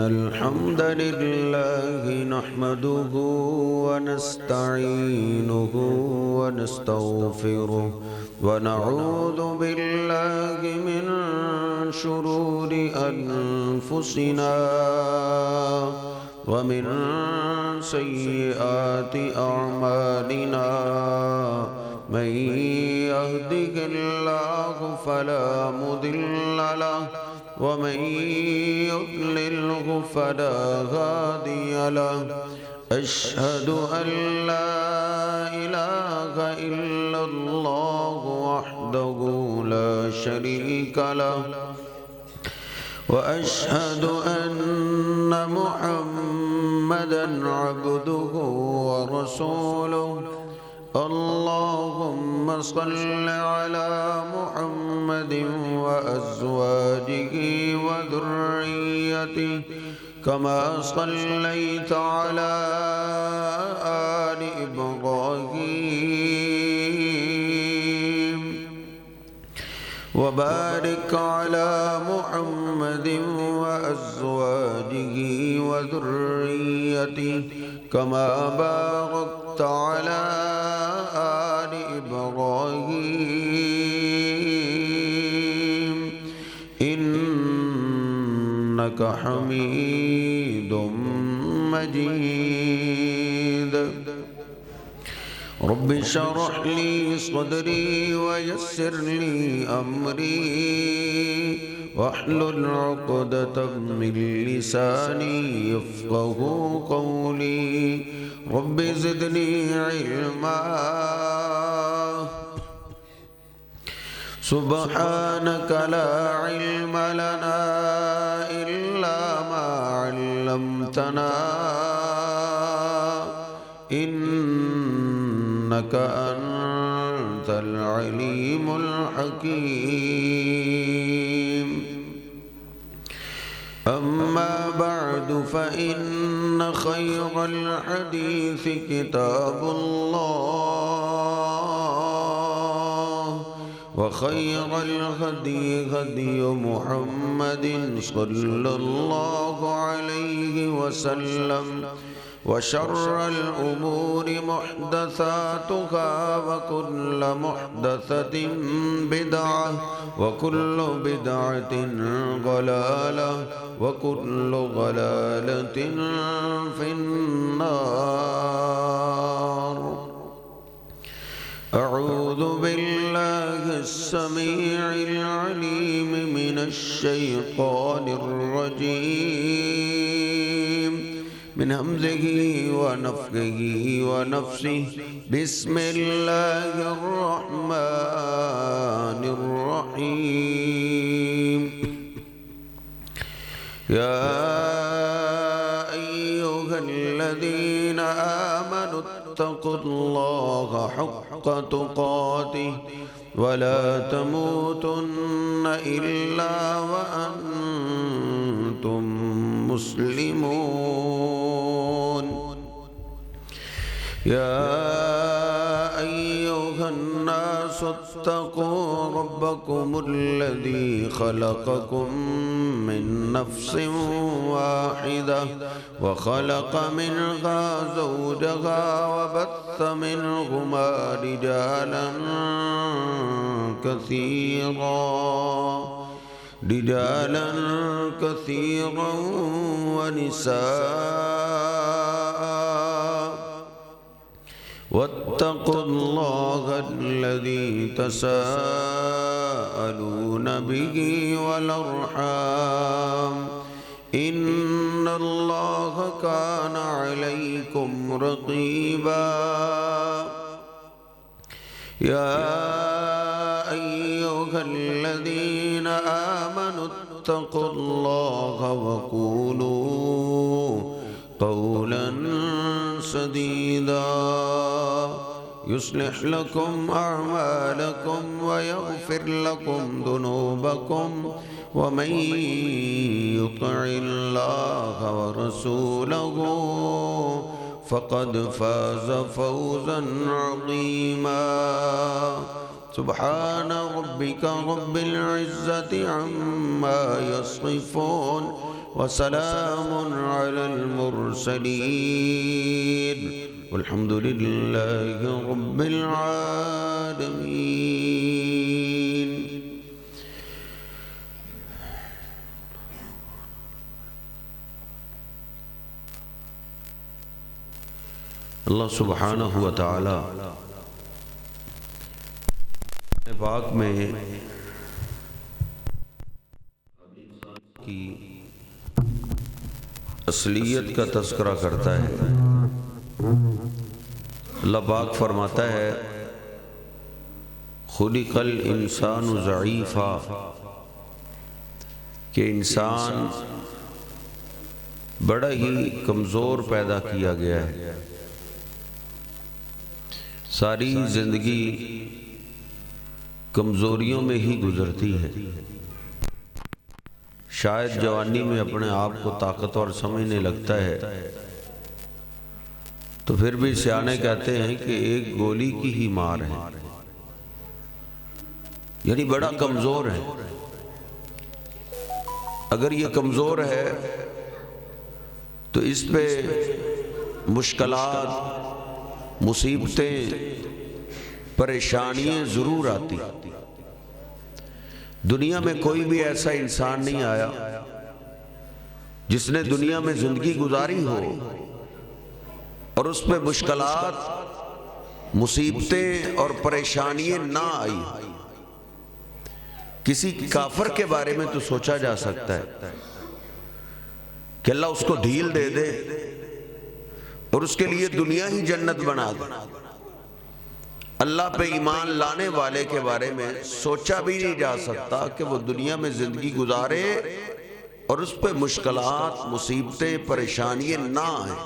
الحمد لله نحمده ونستعينه ونستغفره ونعوذ بالله من شرور أنفسنا ومن سيئات أعمالنا من يهده الله فلا مضل له ومن يضلله فلا هادي له أشهد أن لا إله إلا الله وحده لا شريك له وأشهد أن محمدًا عبده ورسوله اللهم صل على محمد وأزواجه وذريته كما صليت على آل إبراهيم وبارك على محمد وأزواجه وذريته كما باركت على آل إبراهيم إنك حميد مجيد رب اشرح لي صدري ويسر لي أمري واحلل عقدة من لساني يفقه قولي رب زدني علما سبحانك لا علم لنا إلا ما علمتنا إنك أنت العليم الحكيم أما بعد فإن خير الحديث كتاب الله وخير الهدي هدي محمد صلى الله عليه وسلم وشر الأمور محدثاتها وكل محدثة بدعة وكل بدعة ضلالة وكل ضلالة في النار أعوذ بالله السميع العليم من الشيطان الرجيم من همزه ونفخه ونفسه بسم الله الرحمن الرحيم يا أيها الذين آمنوا اتقوا الله حق تقاته ولا تموتن إلا وأنتم مسلمون يا أيها الناس اتقوا ربكم الذي خلقكم من نفس واحدة وخلق منها زوجها وبث منهما رجالا كثيرا ونساء واتقوا الله الذي تساءلون به والأرحام إن الله كان عليكم رقيبا يا أيها الذين آمنوا اتقوا الله وقولوا قولا سديدا يصلح لكم أعمالكم ويغفر لكم ذنوبكم ومن يطع الله ورسوله فقد فاز فوزا عظيما سبحان ربك رب العزة عما يصفون وسلام على المرسلين والحمد لله رب العالمين. اللہ سبحانہ و تعالی پاک میں کی اصلیت کا تذکرہ کرتا ہے. اللہ پاک فرماتا ہے خلق الانسان ضعیفا، کہ انسان بڑا ہی کمزور پیدا کیا گیا ہے. ساری زندگی کمزوریوں میں ہی گزرتی ہے. شاید جوانی میں اپنے آپ کو طاقتور سمجھنے لگتا ہے تو پھر بھی سیانے کہتے ہیں کہ ایک گولی کی ہی مار ہے، یعنی بڑا کمزور ہے. اگر یہ کمزور ہے تو اس پہ مشکلات، مصیبتیں، پریشانیاں ضرور آتی. دنیا میں کوئی بھی ایسا انسان نہیں آیا جس نے دنیا میں زندگی گزاری ہو اور اس پہ مشکلات، مصیبتیں اور پریشانیاں نہ آئی. کسی کافر کے بارے میں تو سوچا جا سکتا ہے کہ اللہ اس کو ڈھیل دے دے اور اس کے لیے دنیا ہی جنت بنا دے. اللہ پہ ایمان لانے والے کے بارے میں سوچا بھی نہیں جا سکتا کہ وہ دنیا میں زندگی گزارے اور اس پہ مشکلات، مصیبتیں، پریشانیاں نہ آئیں.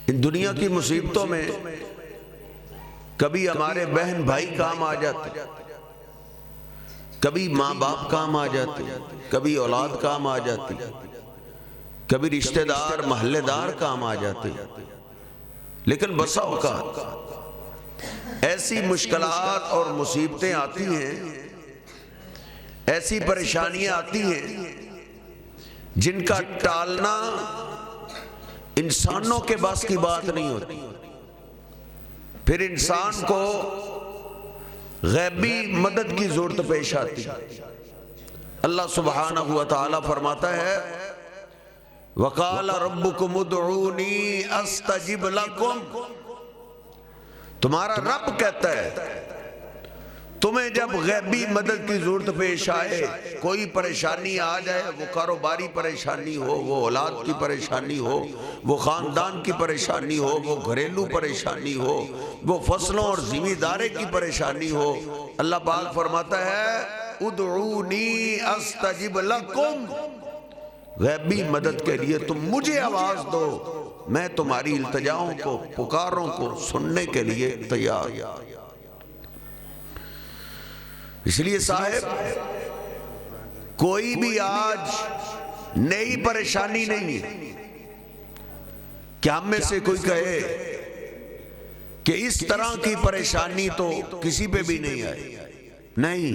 ان دنیا کی مصیبتوں میں کبھی ہمارے بہن بھائی کام آ جاتے، کبھی ماں باپ کام آ جاتے، کبھی اولاد کام آ جاتی، کبھی رشتہ دار، محلے دار کام آ جاتے. لیکن بسا اوقات ایسی مشکلات اور مصیبتیں آتی ہیں، ایسی پریشانیاں آتی ہیں جن کا ٹالنا انسانوں کے بس کی بات نہیں ہوتی. پھر انسان کو غیبی مدد کی ضرورت پیش آتی. اللہ سبحانہ و تعالی فرماتا ہے وَقَالَ رَبُّكُمُ ادْعُونِي أَسْتَجِبْ لَكُمْ. تمہارا رب کہتا ہے تمہیں جب غیبی مدد کی ضرورت پیش آئے، کوئی پریشانی آ جائے، وہ کاروباری پریشانی ہو، وہ اولاد کی پریشانی ہو، وہ خاندان کی پریشانی ہو، وہ گھریلو پریشانی ہو، وہ فصلوں اور زمینداری کی پریشانی ہو، اللہ پاک فرماتا ہے ادعونی استجب لکم. غیبی مدد کے لیے تم مجھے آواز دو، میں تمہاری التجاؤں کو، پکاروں کو سننے کے لیے تیار. اس لیے صاحب کوئی بھی آج نئی پریشانی نہیں ہے کہ ہم میں سے کوئی کہے کہ اس طرح کی پریشانی تو کسی پہ بھی نہیں آئی. نہیں،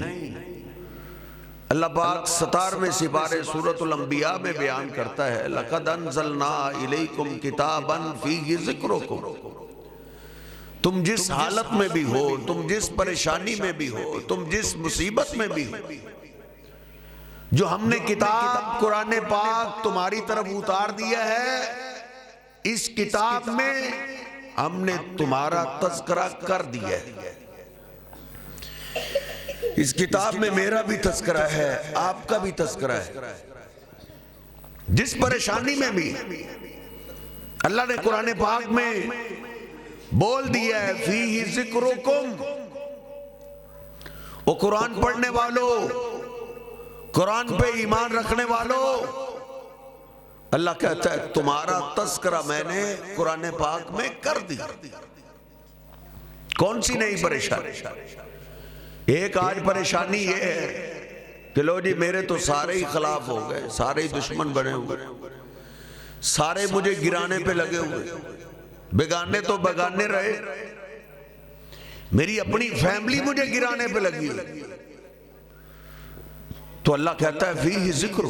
اللہ پاک 17ویں سپارے سورۃ الانبیاء میں بیان کرتا ہے لَقَدْ أَنزَلْنَا إِلَيْكُمْ كِتَابًا فِيهِ ذِكْرُكُمْ. تم جس حالت میں بھی ہو، تم جس پریشانی میں بھی ہو، تم جس مصیبت میں بھی ہو، جو ہم نے کتاب قرآن پاک تمہاری طرف اتار دیا ہے، اس کتاب میں ہم نے تمہارا تذکرہ کر دیا ہے. اس کتاب میں میرا بھی تذکرہ ہے، آپ کا بھی تذکرہ ہے. جس پریشانی میں بھی اللہ نے قرآن پاک میں بول دیا ہے فیہ ذکرکم. وہ قرآن پڑھنے والوں، قرآن پہ ایمان رکھنے والوں، اللہ کہتا ہے تمہارا تذکرہ میں نے قرآن پاک میں کر دیا. کون سی نئی پریشانی؟ ایک آج پریشانی یہ ہے کہ لو جی میرے تو سارے ہی خلاف ہو گئے، سارے ہی دشمن بنے ہوئے، سارے مجھے گرانے پہ لگے ہوئے، بیگانے تو بیگانے رہے، میری اپنی فیملی مجھے گرانے پہ لگی ہوئی. تو اللہ کہتا ہے فیہ ذکر،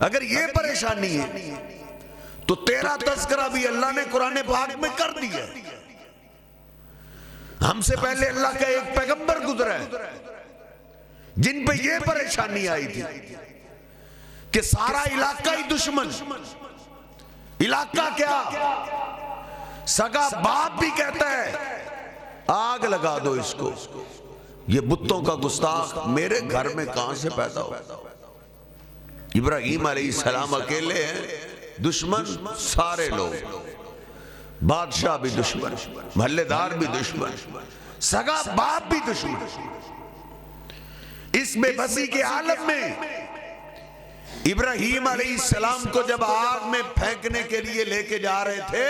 اگر یہ پریشانی ہے تو تیرا تذکرہ بھی اللہ نے قرآن پاک میں کر دیا ہے۔ ہم سے پہلے اللہ کا ایک پیغمبر گزرا ہے جن پہ یہ پریشانی آئی تھی کہ سارا علاقہ ہی دشمن، علاقہ کیا سگا باپ بھی کہتا ہے آگ لگا دو اس کو، یہ بتوں کا گستاخ میرے گھر میں کہاں سے پیدا ہو۔ ابراہیم علیہ السلام اکیلے ہیں، دشمن سارے لوگ، بادشاہ بھی دشمن، محلے دار بھی دشمن، سگا باپ بھی دشمن۔ اس بے بسی کے عالم میں ابراہیم علیہ السلام کو جب آگ میں پھینکنے کے لیے لے کے جا رہے تھے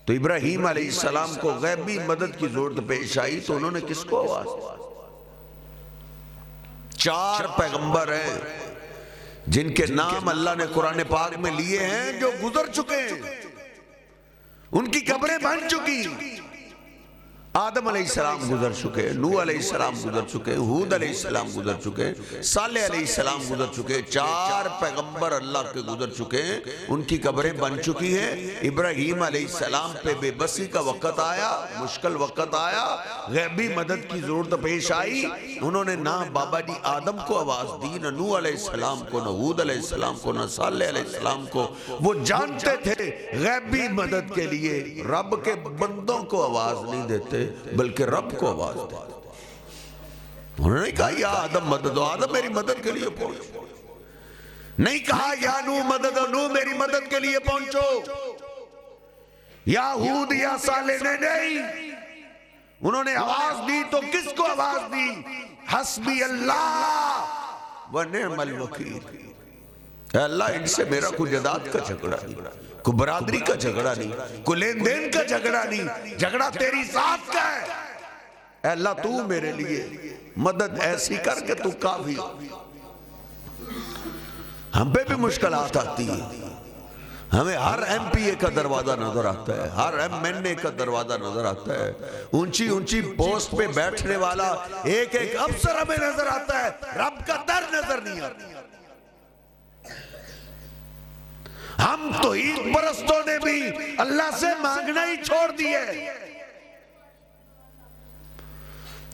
تو ابراہیم علیہ السلام کو غیبی مدد کی ضرورت پیش آئی، تو انہوں نے کس کو آواز دی؟ 4 پیغمبر ہیں جن کے نام اللہ نے قرآن پاک میں لیے ہیں، جو گزر چکے ہیں، ان کی قبریں بن چکی۔ آدم علیہ السلام گزر چکے، نوح علیہ السلام گزر چکے، ہود علیہ السلام گزر چکے، صالح علیہ السلام گزر چکے، 4 پیغمبر اللہ کے گزر چکے ہیں، ان کی قبریں بن چکی ہیں۔ ابراہیم علیہ السلام پہ بے بسی کا وقت آیا، مشکل وقت آیا، غیبی مدد کی ضرورت پیش آئی، انہوں نے نہ بابا جی آدم کو آواز دی، نہ نوح علیہ السلام کو، نہ ہود علیہ السلام کو، نہ صالح علیہ السلام کو۔ وہ جانتے تھے غیبی مدد کے لیے رب کے بندوں کو آواز نہیں دیتے بلکہ رب کو آواز دیتے۔ انہوں نے کہا یا آدم مدد، آدم میری مدد کے لیے پہنچو، نہیں کہا یا نوح مدد، نوح میری مدد کے لیے پہنچو، یا ہود یا صالح نے نہیں، انہوں نے آواز دی تو کس کو آواز دی؟ حسبی اللہ و نعم الوکیل، اے اللہ ان سے میرا کوئی جداد کا جھگڑا نہیں، کوئی برادری کا جھگڑا نہیں، کوئی لین دین کا جھگڑا نہیں، جھگڑا تیری ذات کا ہے، اے اللہ تو میرے لیے مدد ایسی کر کے تو کافی۔ ہم پہ بھی مشکلات آتی ہیں، ہمیں ہر ایم پی اے کا دروازہ نظر آتا ہے، ہر ایم این اے کا دروازہ نظر آتا ہے، اونچی اونچی پوسٹ پہ بیٹھنے والا ایک ایک افسر ہمیں نظر آتا ہے، رب کا در نظر نہیں آتا۔ ہم توحید پرستوں نے بھی اللہ سے مانگنا ہی چھوڑ دیے،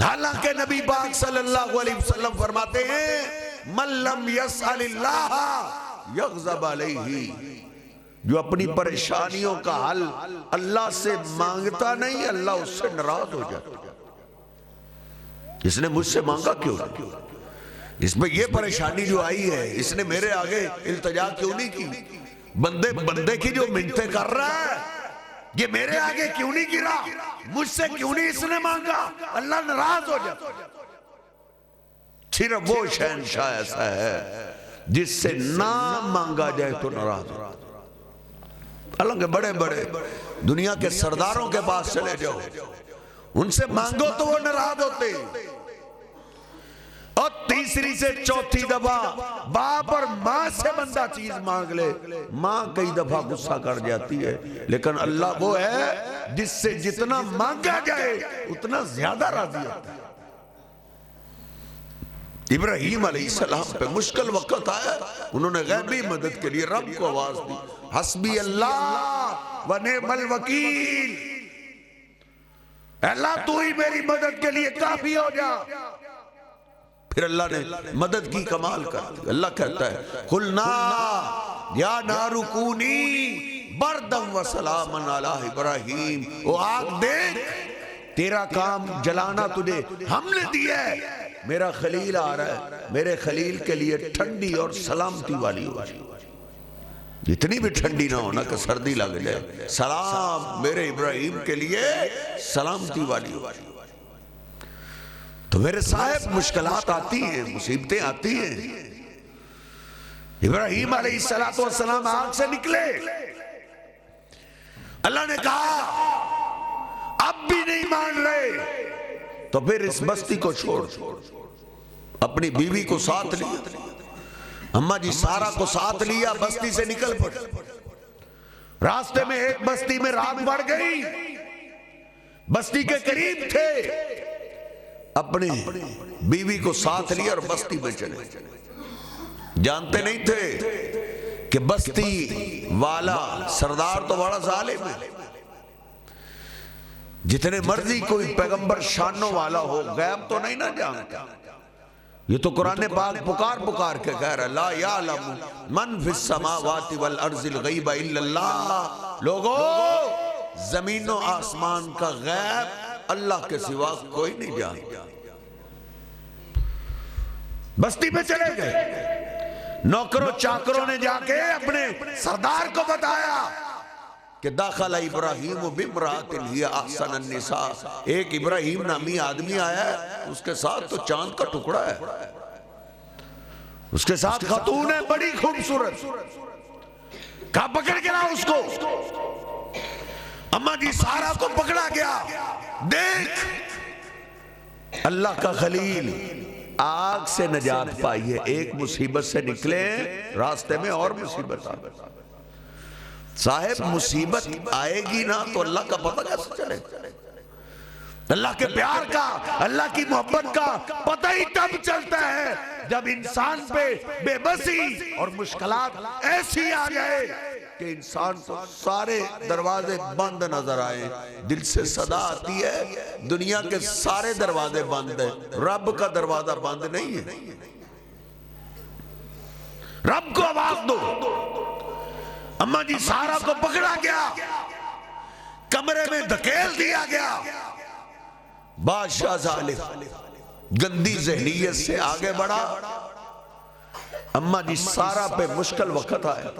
حالانکہ نبی پاک صلی اللہ علیہ وسلم فرماتے ہیں من لم یسأل اللہ یغضب علیہ، جو اپنی پریشانیوں کا حل اللہ سے مانگتا نہیں اللہ اس سے ناراض ہو جاتا۔ اس نے مجھ سے مانگا کیوں نہیں؟ اس میں یہ پریشانی جو آئی ہے اس نے میرے آگے التجا کیوں نہیں کی؟ بندے کی جو منتیں کر رہا ہے یہ میرے آگے کیوں نہیں گرا؟ مجھ سے کیوں نہیں اس نے مانگا؟ اللہ ناراض ہو جاتا۔ صرف وہ شہنشاہ ایسا ہے جس سے نہ مانگا جائے تو ناراض ہو۔ حالانکہ بڑے بڑے دنیا کے سرداروں کے پاس چلے جاؤ، ان سے مانگو تو وہ ناراض ہوتے، اور تیسری سے چوتھی دفعہ باپ اور ماں سے بندہ چیز مانگ لے، ماں کئی دفعہ غصہ کر جاتی ہے، لیکن اللہ وہ ہے جس سے جتنا مانگا جائے اتنا زیادہ راضی ہوتا ہے۔ ابراہیم علیہ السلام پہ مشکل وقت آیا، انہوں نے غیبی مدد کے لیے رب کو آواز دی، حسبی اللہ و نعم الوکیل، اللہ تو ہی میری مدد کے لیے کافی ہو جا۔ پھر اللہ نے مدد کی کمال کر دی۔ اللہ کہتا ہے قلنا یا نار کونی بردا و سلاما علی ابراہیم، او آگ دیکھ تیرا کام جلانا تجھے ہم نے دیا ہے، میرا خلیل آ رہا ہے، میرے خلیل کے لیے ٹھنڈی اور سلامتی والی ہو جائے، اتنی بھی ٹھنڈی نہ ہونا کہ سردی لگ جائے، سلام میرے ابراہیم کے لیے سلامتی والی ہو جائے۔ تو میرے صاحب مشکلات آتی ہیں، مصیبتیں آتی ہیں۔ ابراہیم علیہ السلام آگ سے نکلے، اللہ نے کہا اب بھی نہیں مان رہے، تو پھر اس بستی کو چھوڑ، اپنی بیوی کو ساتھ لیا، اماں جی سارا کو ساتھ لیا، بستی سے نکل پڑے۔ راستے میں ایک بستی میں رات بڑھ گئی، بستی کے قریب تھے، اپنی بیوی کو ساتھ لیا اور بستی میں چلے. جانتے نہیں تھے کہ بستی والا سردار تو بڑا ظالم ہے. جتنے مرضی کوئی پیغمبر شانوں والا ہو، غیب تو نہیں نہ جانتا. یہ تو قرآن پاک پکار کے کہہ رہا ہے لا یعلم من فی السماوات والارض الغیب الا اللہ. لوگو زمین و آسمان کا غیب اللہ کے سوا کوئی نہیں جانتا. بستی میں چلے گئے، نوکروں چاکروں نے جا کے اپنے سردار کو بتایا کہ داخل ابراہیم بامرأۃ ہی احسن النساء. ایک ابراہیم نامی آدمی آیا ہے، اس کے ساتھ تو چاند کا ٹکڑا ہے، اس کے ساتھ خاتون ہے بڑی خوبصورت. کہاں پکڑ کے لاؤ اس کو؟ اماں جی سارا کو پکڑا گیا. دیکھ اللہ کا خلیل آگ سے نجات پائیے، ایک مصیبت سے نکلے، راستے میں اور مصیبت آ گئی. صاحب مصیبت آئے گی نا تو اللہ کا پتہ کیسے چلے؟ اللہ کے پیار کا، اللہ کی محبت کا پتہ ہی تب چلتا ہے جب انسان پہ بے بسی اور مشکلات ایسی آ جائے کہ انسان کو سارے دروازے بند نظر آئے. دل سے صدا آتی ہے دنیا کے سارے دروازے بند ہیں، رب کا دروازہ بند نہیں ہے. رب کو آواز دو. اماں جی سارا کو پکڑا گیا، کمرے میں دھکیل دیا گیا. بادشاہ ظالم گندی ذہنیت سے آگے بڑھا. اماں جی سارا پہ مشکل وقت آیا،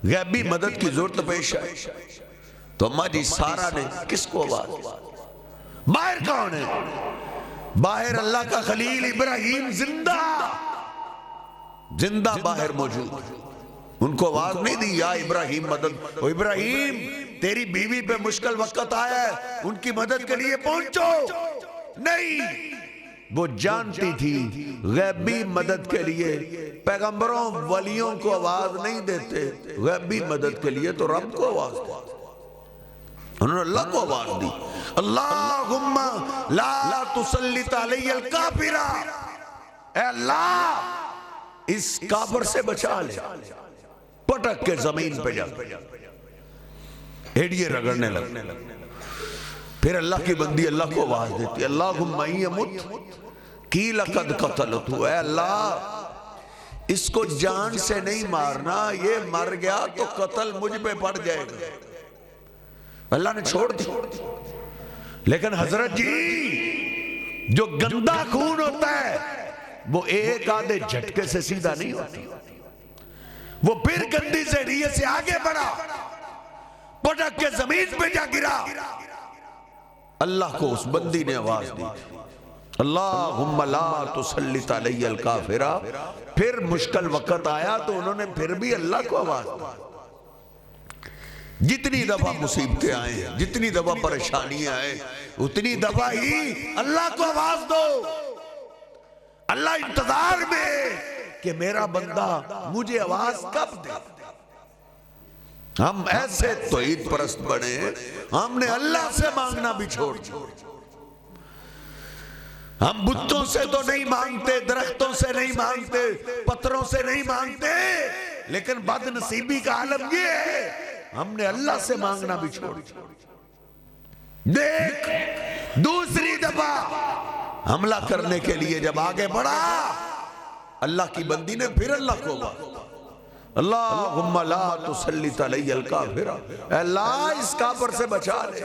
غیبی مدد کی ضرورت پیش آئی. تو اماں جی سارا نے کس کو آواز دی؟ باہر کون ہے؟ باہر اللہ کا خلیل ابراہیم زندہ باہر موجود. ان کو آواز نہیں دی یا ابراہیم مدد. او ابراہیم تیری بیوی پہ مشکل وقت آیا ہے، ان کی مدد کے لیے پہنچو. نہیں، وہ جانتی تھی غیبی مدد کے لیے پیغمبروں ولیوں کو آواز نہیں دیتے، غیبی مدد کے لیے تو رب کو آواز دی. انہوں نے اللہ کو آواز دی. اللہم لا تسلط علی الکافر. اے اللہ اس کافر سے بچا لے. پٹک کے زمین پہ جا ایڑیے رگڑنے لگ. پھر اللہ کی بندی اللہ کو آواز دیتی اللہم ان یمت کی لقد قتلت. اے اللہ اس کو جان سے نہیں مارنا، یہ مر گیا تو قتل مجھ پہ پڑ جائے گا. اللہ نے چھوڑ دی. لیکن حضرت جی جو گندا خون ہوتا ہے وہ ایک آدھے جھٹکے سے سیدھا نہیں ہوتا. وہ پھر گندی ذہنیت سے آگے بڑھا، پٹک کے زمین پہ جا گرا. اللہ کو اس بندی نے آواز دی اللہم لا تسلط علی الکافر. پھر مشکل وقت آیا تو انہوں نے پھر بھی اللہ کو آواز دی. جتنی دفعہ مصیبتیں آئے ہیں، جتنی دفعہ پریشانیاں آئے، اتنی دفعہ ہی اللہ کو آواز دو. اللہ انتظار میں کہ میرا بندہ مجھے آواز کب دے. ہم ایسے توحید پرست بنے، ہم نے اللہ سے مانگنا بھی چھوڑ دیا. ہم بتوں سے تو نہیں مانگتے، درختوں سے نہیں مانگتے، پتھروں سے نہیں مانگتے، لیکن بد نصیبی کا عالم یہ ہے ہم نے اللہ سے مانگنا بھی چھوڑ دیا. دیکھ دوسری دفعہ حملہ کرنے کے لیے جب آگے بڑھا، اللہ کی بندی نے پھر اللہ کو آواز اللہم لا تسلط علی الکافر. اے اللہ اس کافر سے بچا لے.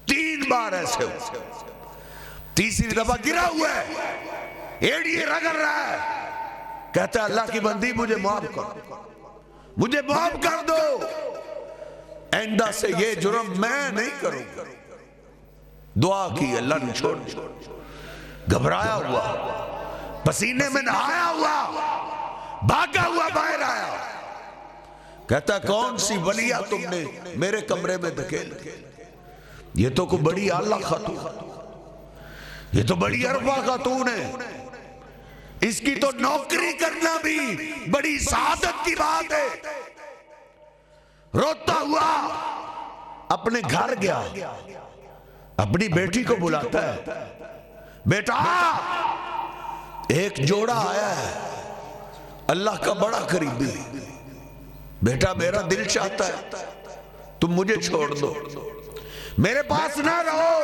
3 بار ایسے ہو. تیسری دفعہ گرا ہوا ہے، ایڑیے رگڑ رہا ہے. کہتا ہے اللہ کی بندی مجھے معاف کر، مجھے معاف کر دو، آئندہ سے یہ جرم میں نہیں کروں. دعا کی، اللہ نے چھوڑ دیا. گھبرایا ہوا، پسینے میں نہایا ہوا، بھاگا ہوا باہر آیا. کہتا ہے کون سی ولیہ تم نے میرے کمرے میں دھکیل دی؟ یہ تو کوئی بڑی اعلیٰ خاتون، یہ تو بڑی عرفہ خاتون ہے، اس کی تو نوکری کرنا بھی بڑی سعادت کی بات ہے. روتا ہوا اپنے گھر گیا. اپنی بیٹی کو بلاتا ہے، بیٹا ایک جوڑا آیا ہے اللہ کا بڑا قریبی، بیٹا میرا دل چاہتا ہے تم مجھے چھوڑ دو، میرے پاس نہ رہو،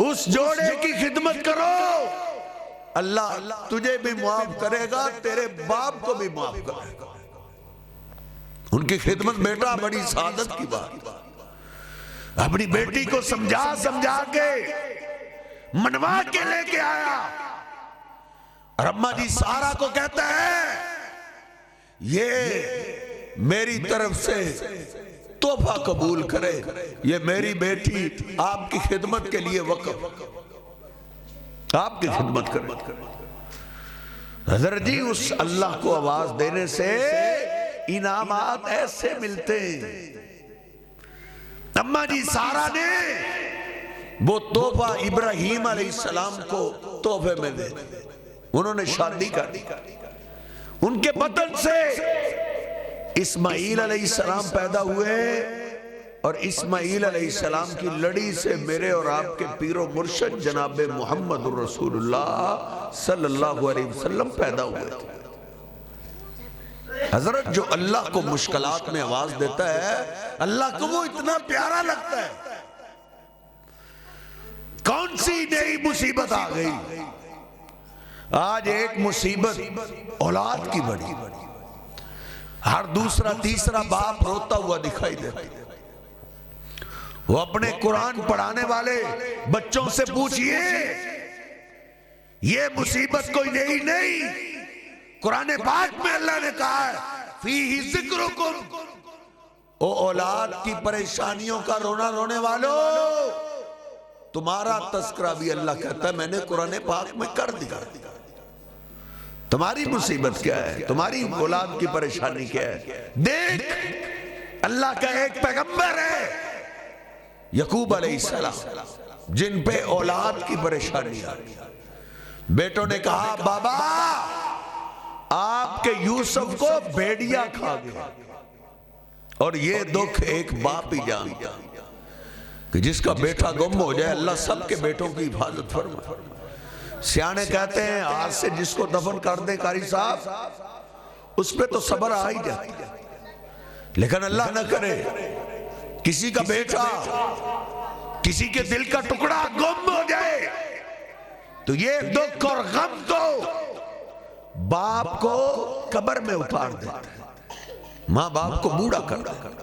اس جوڑے کی خدمت کرو، اللہ تجھے بھی معاف کرے گا، تیرے باپ کو بھی معاف کرے گا۔ ان کی خدمت بیٹا بڑی سعادت کی بات، اپنی بیٹی کو سمجھا کے منوا کے لے کے آیا، اور اماں جی سارا کو کہتا ہے یہ میری طرف سے تحفہ قبول کرے، یہ میری بیٹی آپ کی خدمت کے لیے وقف، آپ کی خدمت کرے۔ حضرت جی اس اللہ کو آواز دینے سے انعامات ایسے ملتے ہیں۔ اماں جی سارا نے وہ تحفہ ابراہیم علیہ السلام کو تحفے میں دے، انہوں نے شادی کر دی، ان کے بدن سے اسماعیل علیہ السلام پیدا ہوئے، اور اسماعیل علیہ السلام کی لڑی سے میرے اور آپ کے پیر و مرشد جناب محمد الرسول اللہ صلی اللہ علیہ وسلم پیدا ہوئے تھے۔ حضرت جو اللہ کو مشکلات میں آواز دیتا ہے اللہ کو وہ اتنا پیارا لگتا ہے۔ کون سی نئی مصیبت آ گئی؟ آج ایک مصیبت اولاد کی بڑی، ہر دوسرا تیسرا باپ روتا ہوا دکھائی دیتا ہے۔ وہ اپنے قرآن پڑھانے والے بچوں سے پوچھئے، یہ مصیبت کوئی نئی نہیں، قرآن پاک میں اللہ نے کہا ہے فیہ ذکرکم، او اولاد کی پریشانیوں کا رونا رونے والو، تمہارا تذکرہ بھی اللہ کہتا ہے میں نے قرآن پاک میں کر دیا۔ تمہاری مصیبت کیا ہے؟ تمہاری اولاد کی پریشانی کیا ہے؟ دیکھ اللہ کا ایک پیغمبر ہے یعقوب علیہ السلام، جن پہ اولاد کی پریشانی آئی، بیٹوں نے کہا بابا آپ کے یوسف کو بھیڑیا کھا گیا، اور یہ دکھ ایک باپ ہی جانتا کہ جس کا بیٹا گم ہو جائے، اللہ سب کے بیٹوں کی حفاظت فرمائے۔ سیانے کہتے ہیں آج سے جس کو دفن کر دیں قاری صاحب اس پہ تو صبر آ ہی جاتی ہے، لیکن اللہ نہ کرے کسی کا بیٹا کسی کے دل کا ٹکڑا گم ہو جائے تو یہ دکھ اور غم تو باپ کو قبر میں اتار دیتا ہے، ماں باپ کو بوڑھا کر دیتا ہے۔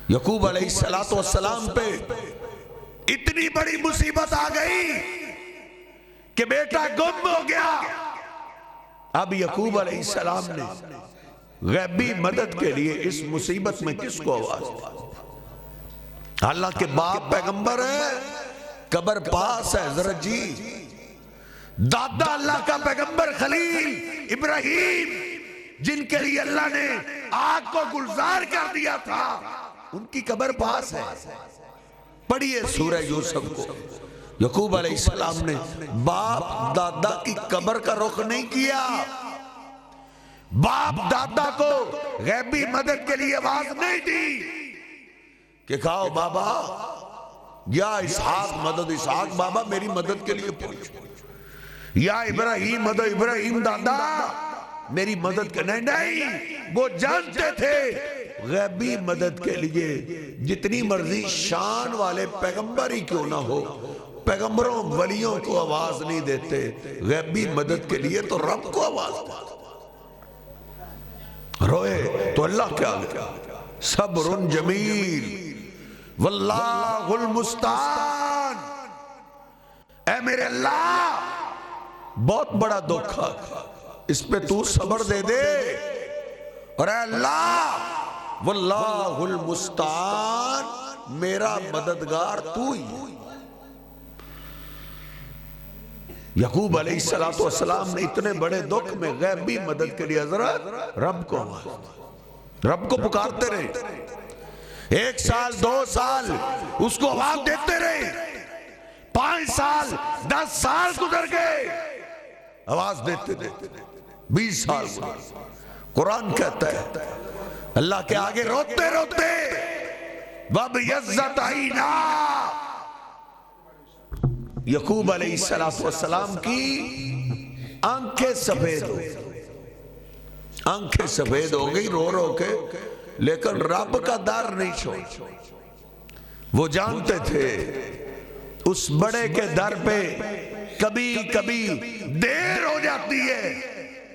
یعقوب علیہ السلام پہ اتنی بڑی مصیبت آ گئی کہ بیٹا گم ہو گیا۔ اب یعقوب علیہ السلام نے غیبی مدد کے لیے اس مصیبت میں کس کو آواز دی؟ اللہ کے باپ پیغمبر ہے، قبر پاس ہے حضرت جی، دادا اللہ کا پیغمبر خلیل ابراہیم جن کے لیے اللہ نے آگ کو گلزار کر دیا تھا، ان کی قبر پاس ہے۔ پڑھیے سورہ یوسف کو، یعقوب علیہ السلام نے باپ دادا کی قبر کا رخ نہیں کیا، باپ دادا کو غیبی مدد کے لیے آواز نہیں دی کہ کہو بابا یا اسحاق مدد اسحاق بابا میری مدد کے لیے پوچھ، یا ابراہیم مدد ابراہیم دادا میری مدد کے نہیں، وہ جانتے تھے غیبی مدد کے لیے جتنی مرضی شان والے پیغمبر ہی کیوں نہ ہو، پیغمبروں ولیوں کو آواز نہیں دیتے، غیبی مدد کے لیے تو رب کو آواز دیتے۔ روئے تو اللہ کیا گیا، صبر جمیل واللہ المستعان، اے میرے اللہ بہت بڑا دکھ ہے، اس پہ تو صبر دے دے، اور اے اللہ واللہ المستعان میرا مددگار تو ہی۔ یعقوب علیہ السلام نے اتنے بڑے دکھ میں غیبی مدد کے لیے حضرت رب کو پکارتے رہے، 1 سال 2 سال اس کو آواز دیتے رہے، 5 سال 10 سال گزر گئے، آواز دیتے دیتے 20 سال گزر۔ قرآن کہتا ہے اللہ کے آگے روتے روتے وَبْيَضَّتْ عَيْنَا یعقوب علیہ السلام کی آنکھیں سفید ہو گئی رو رو کے، لیکن رب کا در نہیں چھوڑ. وہ جانتے تھے اس بڑے کے در پہ کبھی کبھی دیر ہو جاتی ہے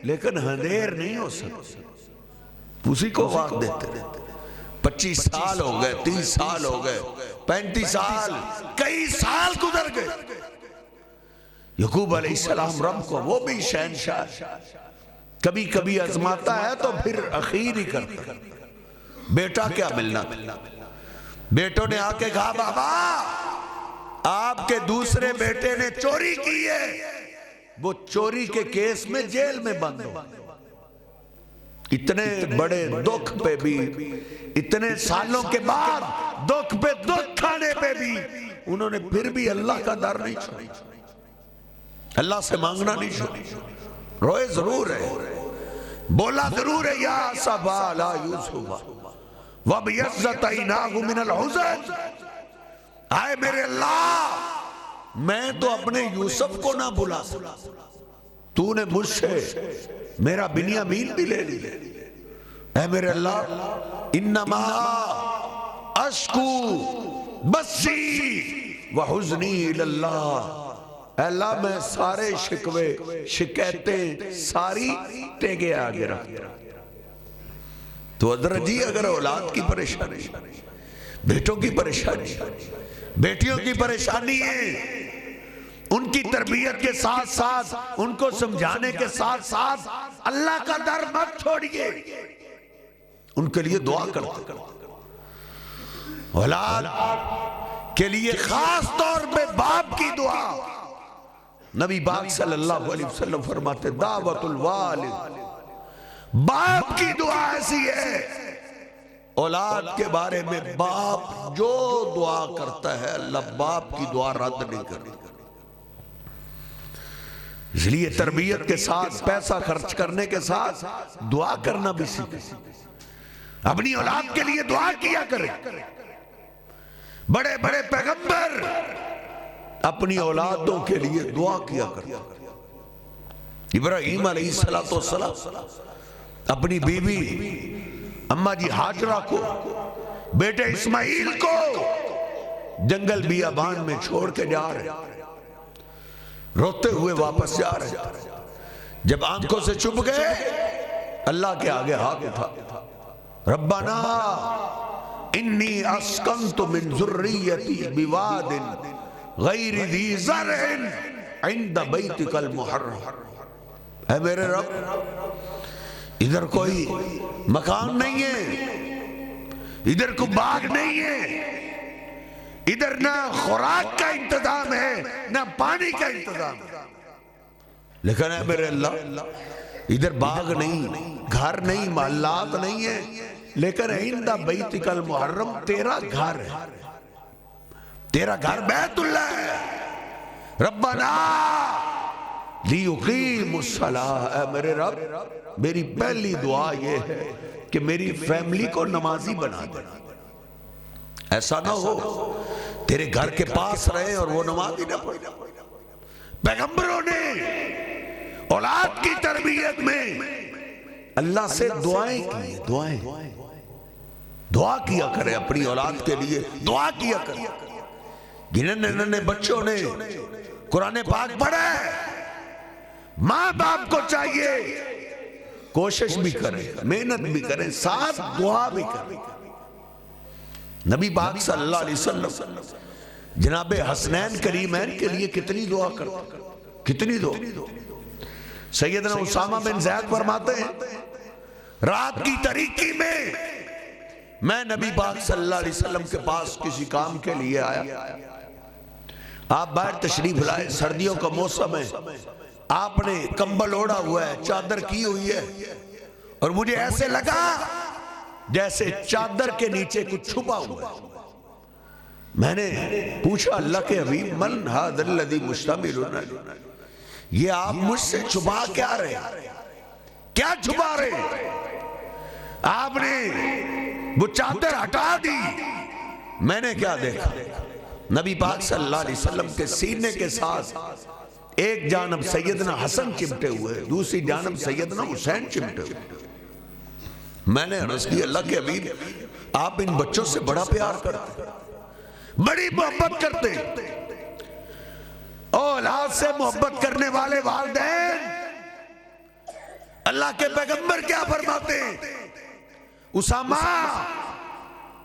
لیکن اندھیر نہیں ہو سکتی. اسی کو وقت دیتے رہتے. 25 سال ہو گئے، 30 سال ہو گئے، 35 سال، کئی سال گزر گئے. یعقوب علیہ السلام رب کو، وہ بھی شہنشاہ، کبھی کبھی آزماتا ہے تو پھر اخیر ہی کرتا. بیٹا کیا ملنا. بیٹوں نے آ کے کہا بابا آپ کے دوسرے بیٹے نے چوری کی ہے، وہ چوری کے کیس میں جیل میں بند ہو. اتنے بڑے دکھ پہ بھی، اتنے سالوں کے بعد دکھ پہ دکھ کھانے پہ بھی انہوں نے پھر بھی اللہ کا در نہیں چھوڑا، اللہ سے مانگنا نہیں چھوڑا. روئے ضرور ہے، بولا ضرور ہے یا صبا لا یوسف وَبْيَضَّتْ عَيْنَاهُ مِنَ الْحُزْنِ. آئے میرے اللہ، میں تو اپنے یوسف کو نہ بھلا سکا، تو نے مجھ سے میرا بنیامین بھی لے لی. اے میرے اللہ انما اشکو بسی وحزنی اللہ. اے اللہ میں سارے شکوے شکایتیں ساری تیگے آگے رکھتا. تو حضرت جی اگر اولاد کی پریشانی، بیٹوں کی پریشانی، بیٹیوں کی پریشانی ہے، ان کی تربیت کے ساتھ ساتھ، ان کو سمجھانے کے ساتھ ساتھ اللہ کا در مت چھوڑیے، ان کے لیے دعا کرتے. اولاد کے لیے خاص طور پہ باپ کی دعا. نبی پاک صلی اللہ علیہ وسلم فرماتے دعوت الوالد، باپ کی دعا ایسی ہے. اولاد کے بارے میں باپ جو دعا کرتا ہے اللہ باپ کی دعا رد نہیں کرتا. اس لیے تربیت کے ساتھ، پیسہ خرچ کرنے کے ساتھ دعا کرنا بھی سیکھیں. اپنی اولاد کے لیے دعا کیا کریں. بڑے بڑے پیغمبر اپنی اولادوں کے لیے دعا کیا کریں. ابراہیم علیہ السلام اپنی بیوی اماں جی ہاجرہ کو، بیٹے اسماعیل کو جنگل بیابان میں چھوڑ کے جا رہے، روتے ہوئے واپس جا رہے. جب آنکھوں سے چھپ گئے اللہ کے آگے ہاتھ اٹھا، ربنا انی اسکنت من ذریتی بواد غیر ذی زرع عند بیتک المحرم. اے میرے رب ادھر کوئی مکان نہیں ہے، ادھر کوئی باغ نہیں ہے، ادھر نہ خوراک کا انتظام ہے نہ پانی کا انتظام ہے، لیکن اے میرے اللہ ادھر باغ نہیں، گھر نہیں، محلات نہیں ہے، لیکن عند بیتک المحرم تیرا گھر ہے، تیرا گھر بیت اللہ ہے. ربنا لیقیم الصلاۃ. اے میرے رب میری پہلی دعا یہ ہے کہ میری فیملی کو نمازی بنا دے. ایسا نہ ہو تیرے گھر کے پاس رہے اور وہ نمازی نہ پڑھے. پیغمبروں نے اولاد کی تربیت میں اللہ سے دعائیں کی. دعا کیا کرے اپنی اولاد کے لیے، دعا کیا کرے. گننے بچوں نے قرآن پاک پڑھا ہے. ماں باپ کو چاہیے کوشش بھی کریں، محنت بھی کریں، ساتھ دعا بھی کریں. نبی پاک صلی اللہ علیہ وسلم جناب حسنین کریمین کے لیے کتنی دعا کرتے، کتنی دعا. سیدنا اسامہ بن زید فرماتے ہیں رات کی تاریکی میں نبی پاک صلی اللہ علیہ وسلم کے پاس کسی کام کے لیے آیا. آپ باہر تشریف لائے، سردیوں کا موسم ہے، آپ نے کمبل اوڑا ہوا ہے، چادر کی ہوئی ہے، اور مجھے ایسے لگا جیسے چادر کے نیچے کچھ چھپا ہوا ہے. میں نے پوچھا اللہ کے حبیب من ھذا الذی مشتمل علیہ، یہ آپ مجھ سے چھپا کیا رہے، کیا چھپا رہے؟ آپ نے وہ چادر ہٹا دی. میں نے کیا دیکھا؟ نبی پاک صلی اللہ علیہ وسلم کے سینے کے ساتھ ایک جانب سیدنا حسن چمٹے ہوئے، دوسری جانب سیدنا حسین چمٹے ہوئے۔ میں نے عرض کی اللہ کے حبیب آپ ان بچوں سے بڑا پیار کرتے، بڑی محبت کرتے، اولاد سے محبت کرنے والے والدین، اللہ کے پیغمبر کیا فرماتے ہیں؟ اسامہ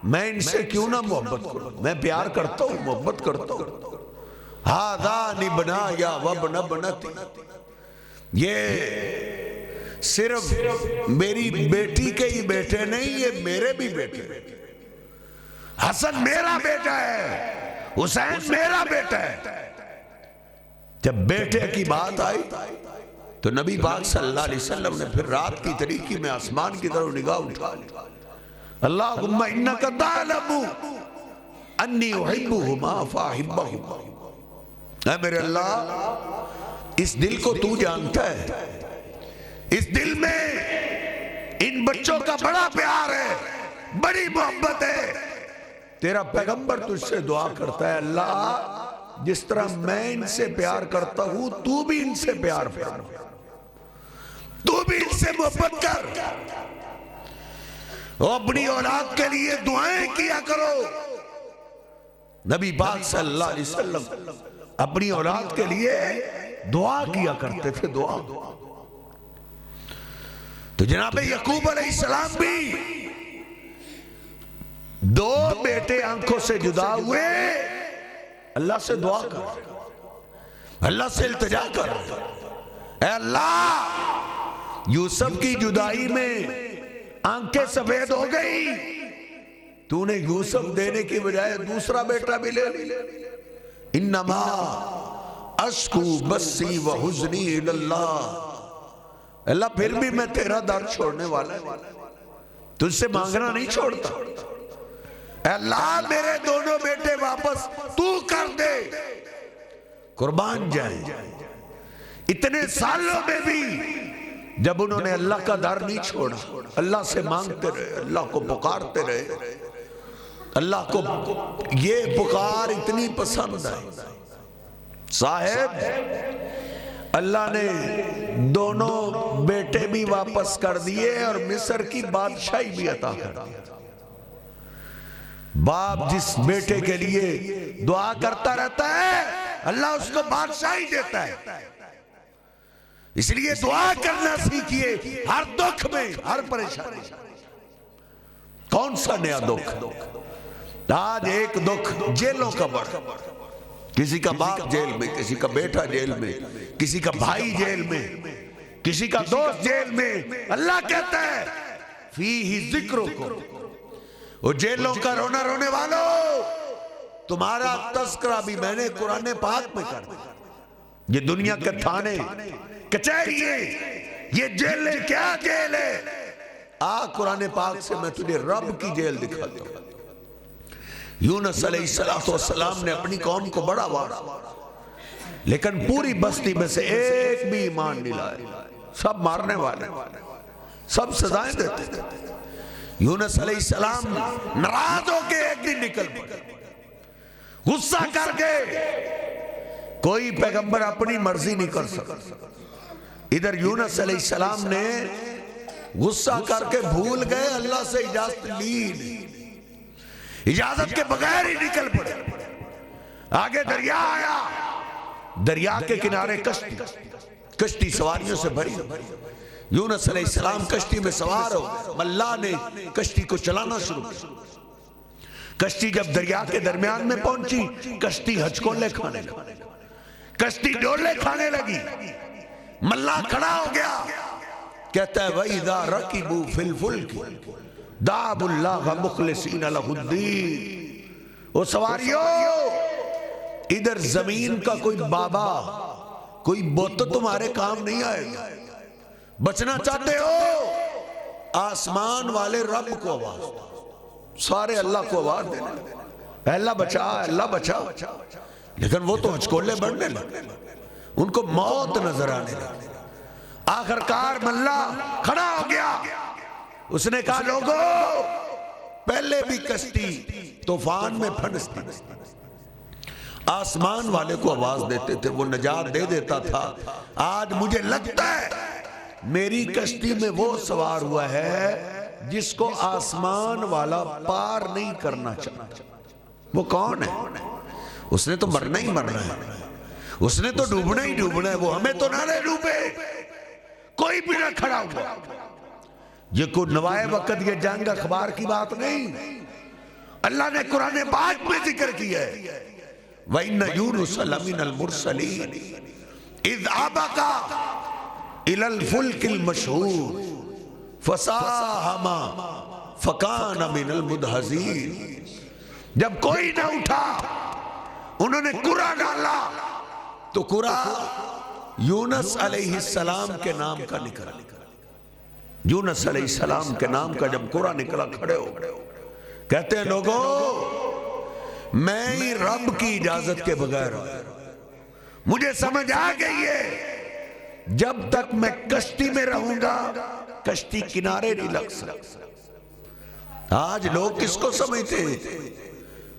میں ان سے کیوں نہ محبت کروں، میں پیار کرتا ہوں، محبت کرتا ہوں۔ ہَذَانِ بَنَايَا وَابْنَ بَنَتِي، یہ صرف میری بیٹی کے ہی بیٹے نہیں، یہ میرے بھی بیٹے۔ حسن میرا بیٹا ہے، حسین میرا بیٹا ہے۔ جب بیٹے کی بات آئی تو نبی پاک صلی اللہ علیہ وسلم نے پھر رات کی تاریکی میں آسمان کی طرف نگاہ اٹھا لی۔ اللہم انک تعلم انی احبہما فاحبہما، اے میرے اللہ اس دل کو تو جانتا ہے، اس دل میں ان بچوں کا بڑا پیار ہے، بڑی محبت ہے۔ تیرا پیغمبر تجھ سے دعا کرتا ہے اللہ جس طرح میں ان سے پیار کرتا ہوں تو بھی ان سے پیار فرما، تو بھی ان سے محبت کر، اور اپنی اولاد کے لیے دعائیں کیا کرو۔ نبی پاک صلی اللہ علیہ وسلم اپنی اولاد کے لیے دعا کیا کرتے تھے، دعا۔ تو جناب یعقوب علیہ السلام بھی دو بیٹے آنکھوں سے جدا ہوئے، اللہ سے دعا کر، اللہ سے التجا کر، اے اللہ یوسف کی جدائی میں آنکھیں سفید ہو گئی، تو نے یوسف دینے کی بجائے دوسرا بیٹا بھی لے لیا۔ انما اشکو بسی و حزنی اللہ، اللہ پھر بھی میں تیرا درد چھوڑنے والا ہے، تجھ سے مانگنا نہیں چھوڑتا۔ اے اللہ میرے دونوں بیٹے واپس تو کر دے، قربان جائیں۔ اتنے سالوں میں بھی جب انہوں نے اللہ کا در نہیں چھوڑا، اللہ سے مانگتے رہے، اللہ کو پکارتے رہے، اللہ کو یہ پکار اتنی پسند ہے صاحب، اللہ نے دونوں بیٹے بھی واپس کر دیے اور مصر کی بادشاہی بھی عطا کر دی۔ باپ جس بیٹے کے لیے دعا کرتا رہتا ہے اللہ اس کو بادشاہی دیتا ہے۔ اس لیے دعا کرنا سیکھیے، ہر دکھ میں، ہر پریشانی۔ کون سا نیا دکھ؟ آج ایک دکھ جیلوں کا بڑھ، کسی کا باپ جیل میں، کسی کا بیٹا جیل میں، کسی کا بھائی جیل میں، کسی کا دوست جیل میں۔ اللہ کہتا ہے فیہ ذکرکم، وہ جیلوں کا رونا رونے والوں، تمہارا تذکرہ بھی میں نے قرآن پاک میں کر دیا۔ یہ دنیا کے تھانے کچہریے، یہ جیل کیا جیل ہے؟ قرآن پاک سے میں تجھے رب کی جیل دکھاتا ہوں۔ یونس علیہ السلام نے اپنی قوم کو بڑا وعدہ، لیکن پوری بستی میں سے ایک بھی ایمان نہیں لائے، سب مارنے والے، سب سزائیں دیتے تھے۔ یونس علیہ السلام ناراض ہو کے ایک دن نکل پڑے، غصہ کر کے۔ کوئی پیغمبر اپنی مرضی نہیں کر سکتا۔ ادھر یونس علیہ السلام نے غصہ کر کے بھول گئے، اللہ سے اجازت لی، اجازت کے بغیر ہی نکل پڑے۔ آگے دریا آیا، دریا کے کنارے کشتی سواریوں سے بھری۔ یونس علیہ السلام کشتی میں سوار ہو، ملا نے کشتی کو چلانا شروع کیا۔ کشتی جب دریا کے درمیان میں پہنچی، کشتی ہچکولے کھانے لگی، کشتی ڈولے کھانے لگی۔ ملا کھڑا ہو گیا، کہتا ہے وَإِذَا رَكِبُوا فِي الْفُلْكِ دَعَوُا اللَّهَ مُخْلِصِينَ لَهُ الدِّينَ۔ وہ سواریوں، ادھر زمین کا کوئی بابا، کوئی بت تمہارے کام نہیں آئے گا۔ بچنا چاہتے ہو، آسمان والے رب کو آواز دو، سارے اللہ کو آواز دینے لگے، اے اللہ بچا، اللہ بچا۔ لیکن وہ تو ہچکولے بڑھنے لگے، ان کو موت نظر آنے لگی۔ آخرکار ملا کھڑا ہو گیا، اس نے کہا لوگو، پہلے بھی کشتی طوفان میں پھنستی، آسمان والے کو آواز دیتے تھے، وہ نجات دے دیتا تھا۔ آج مجھے لگتا ہے میری کشتی میں وہ سوار ہوا ہے جس کو آسمان والا پار نہیں کرنا چاہتا۔ وہ کون ہے؟ اس نے تو مرنا ہی مرنا ہے، اس نے تو ڈوبنا ہی ڈوبنا ہے، وہ ہمیں تو نہ لے ڈوبے، کوئی بھی نہ کھڑا ہوا۔ یہ کوئی نوائے وقت یہ جنگ اخبار کی بات نہیں، اللہ نے قرآن پاک میں ذکر کیا ہے۔ وَإِنَّ يُونُسَ لَمِنَ الْمُرْسَلِينَ إِذْ أَبَقَ إِلَى الْفُلْكِ الْمَشْحُونِ فَسَاهَمَ فَكَانَ مِنَ الْمُدْحَضِينَ۔ جب کوئی نہ اٹھا انہوں نے قرآن ڈالا تو قرآن یونس علیہ السلام کے نام کا نکلا۔ یونس علیہ السلام کے نام کا جب قرآن نکلا، کھڑے ہو کہتے ہیں لوگوں میں ہی رب کی اجازت کے بغیر مجھے سمجھ آ گئی ہے جب تک میں کشتی میں رہوں گا کشتی کنارے نہیں لگ سکتا۔ آج لوگ کس کو سمجھتے ہیں؟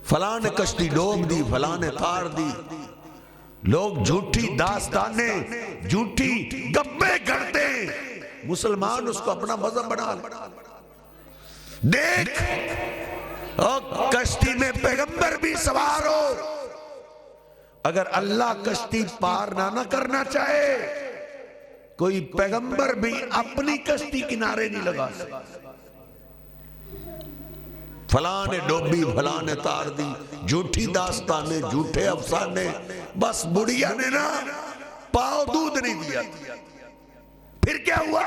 فلاں نے کشتی ڈوب دی، فلاں نے تار دی۔ لوگ جھوٹی داستانیں، جھوٹی گپیں کرتے ہیں، مسلمان اس کو اپنا مذہب بنا لے۔ دیکھ کشتی میں پیغمبر بھی سوار ہو، اگر اللہ کشتی پار نہ کرنا چاہے کوئی پیغمبر بھی اپنی کشتی کنارے نہیں لگا سکتا۔ فلاں نے ڈوبی، فلاں نے تار دی، جھوٹی داستانیں، جھوٹے افسانے۔ بس بڑھیا نے نا پاؤ دودھ نہیں دیا۔ پھر کیا ہوا؟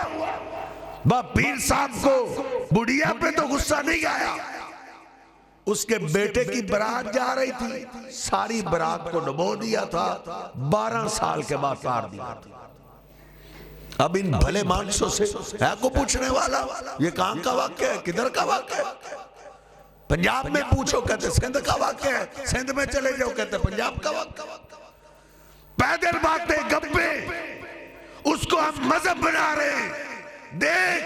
پیر صاحب کو بڑھیا پہ تو غصہ نہیں آیا، اس کے بیٹے کی برات جا رہی تھی، ساری برات کو ڈبو دیا تھا، 12 سال کے بعد تار دیا تھا۔ اب ان بھلے مانسوں سے ہے کو پوچھنے والا یہ کہاں کا واقعہ ہے، کدھر کا واقعہ ہے؟ پنجاب میں پوچھو کہتے سندھ کا واقعہ ہے، سندھ میں چلے جاؤ کہتے پنجاب کا واقعہ۔ پیدل باتیں گپیں، اس کو ہم مذہب بنا رہے ہیں۔ دیکھ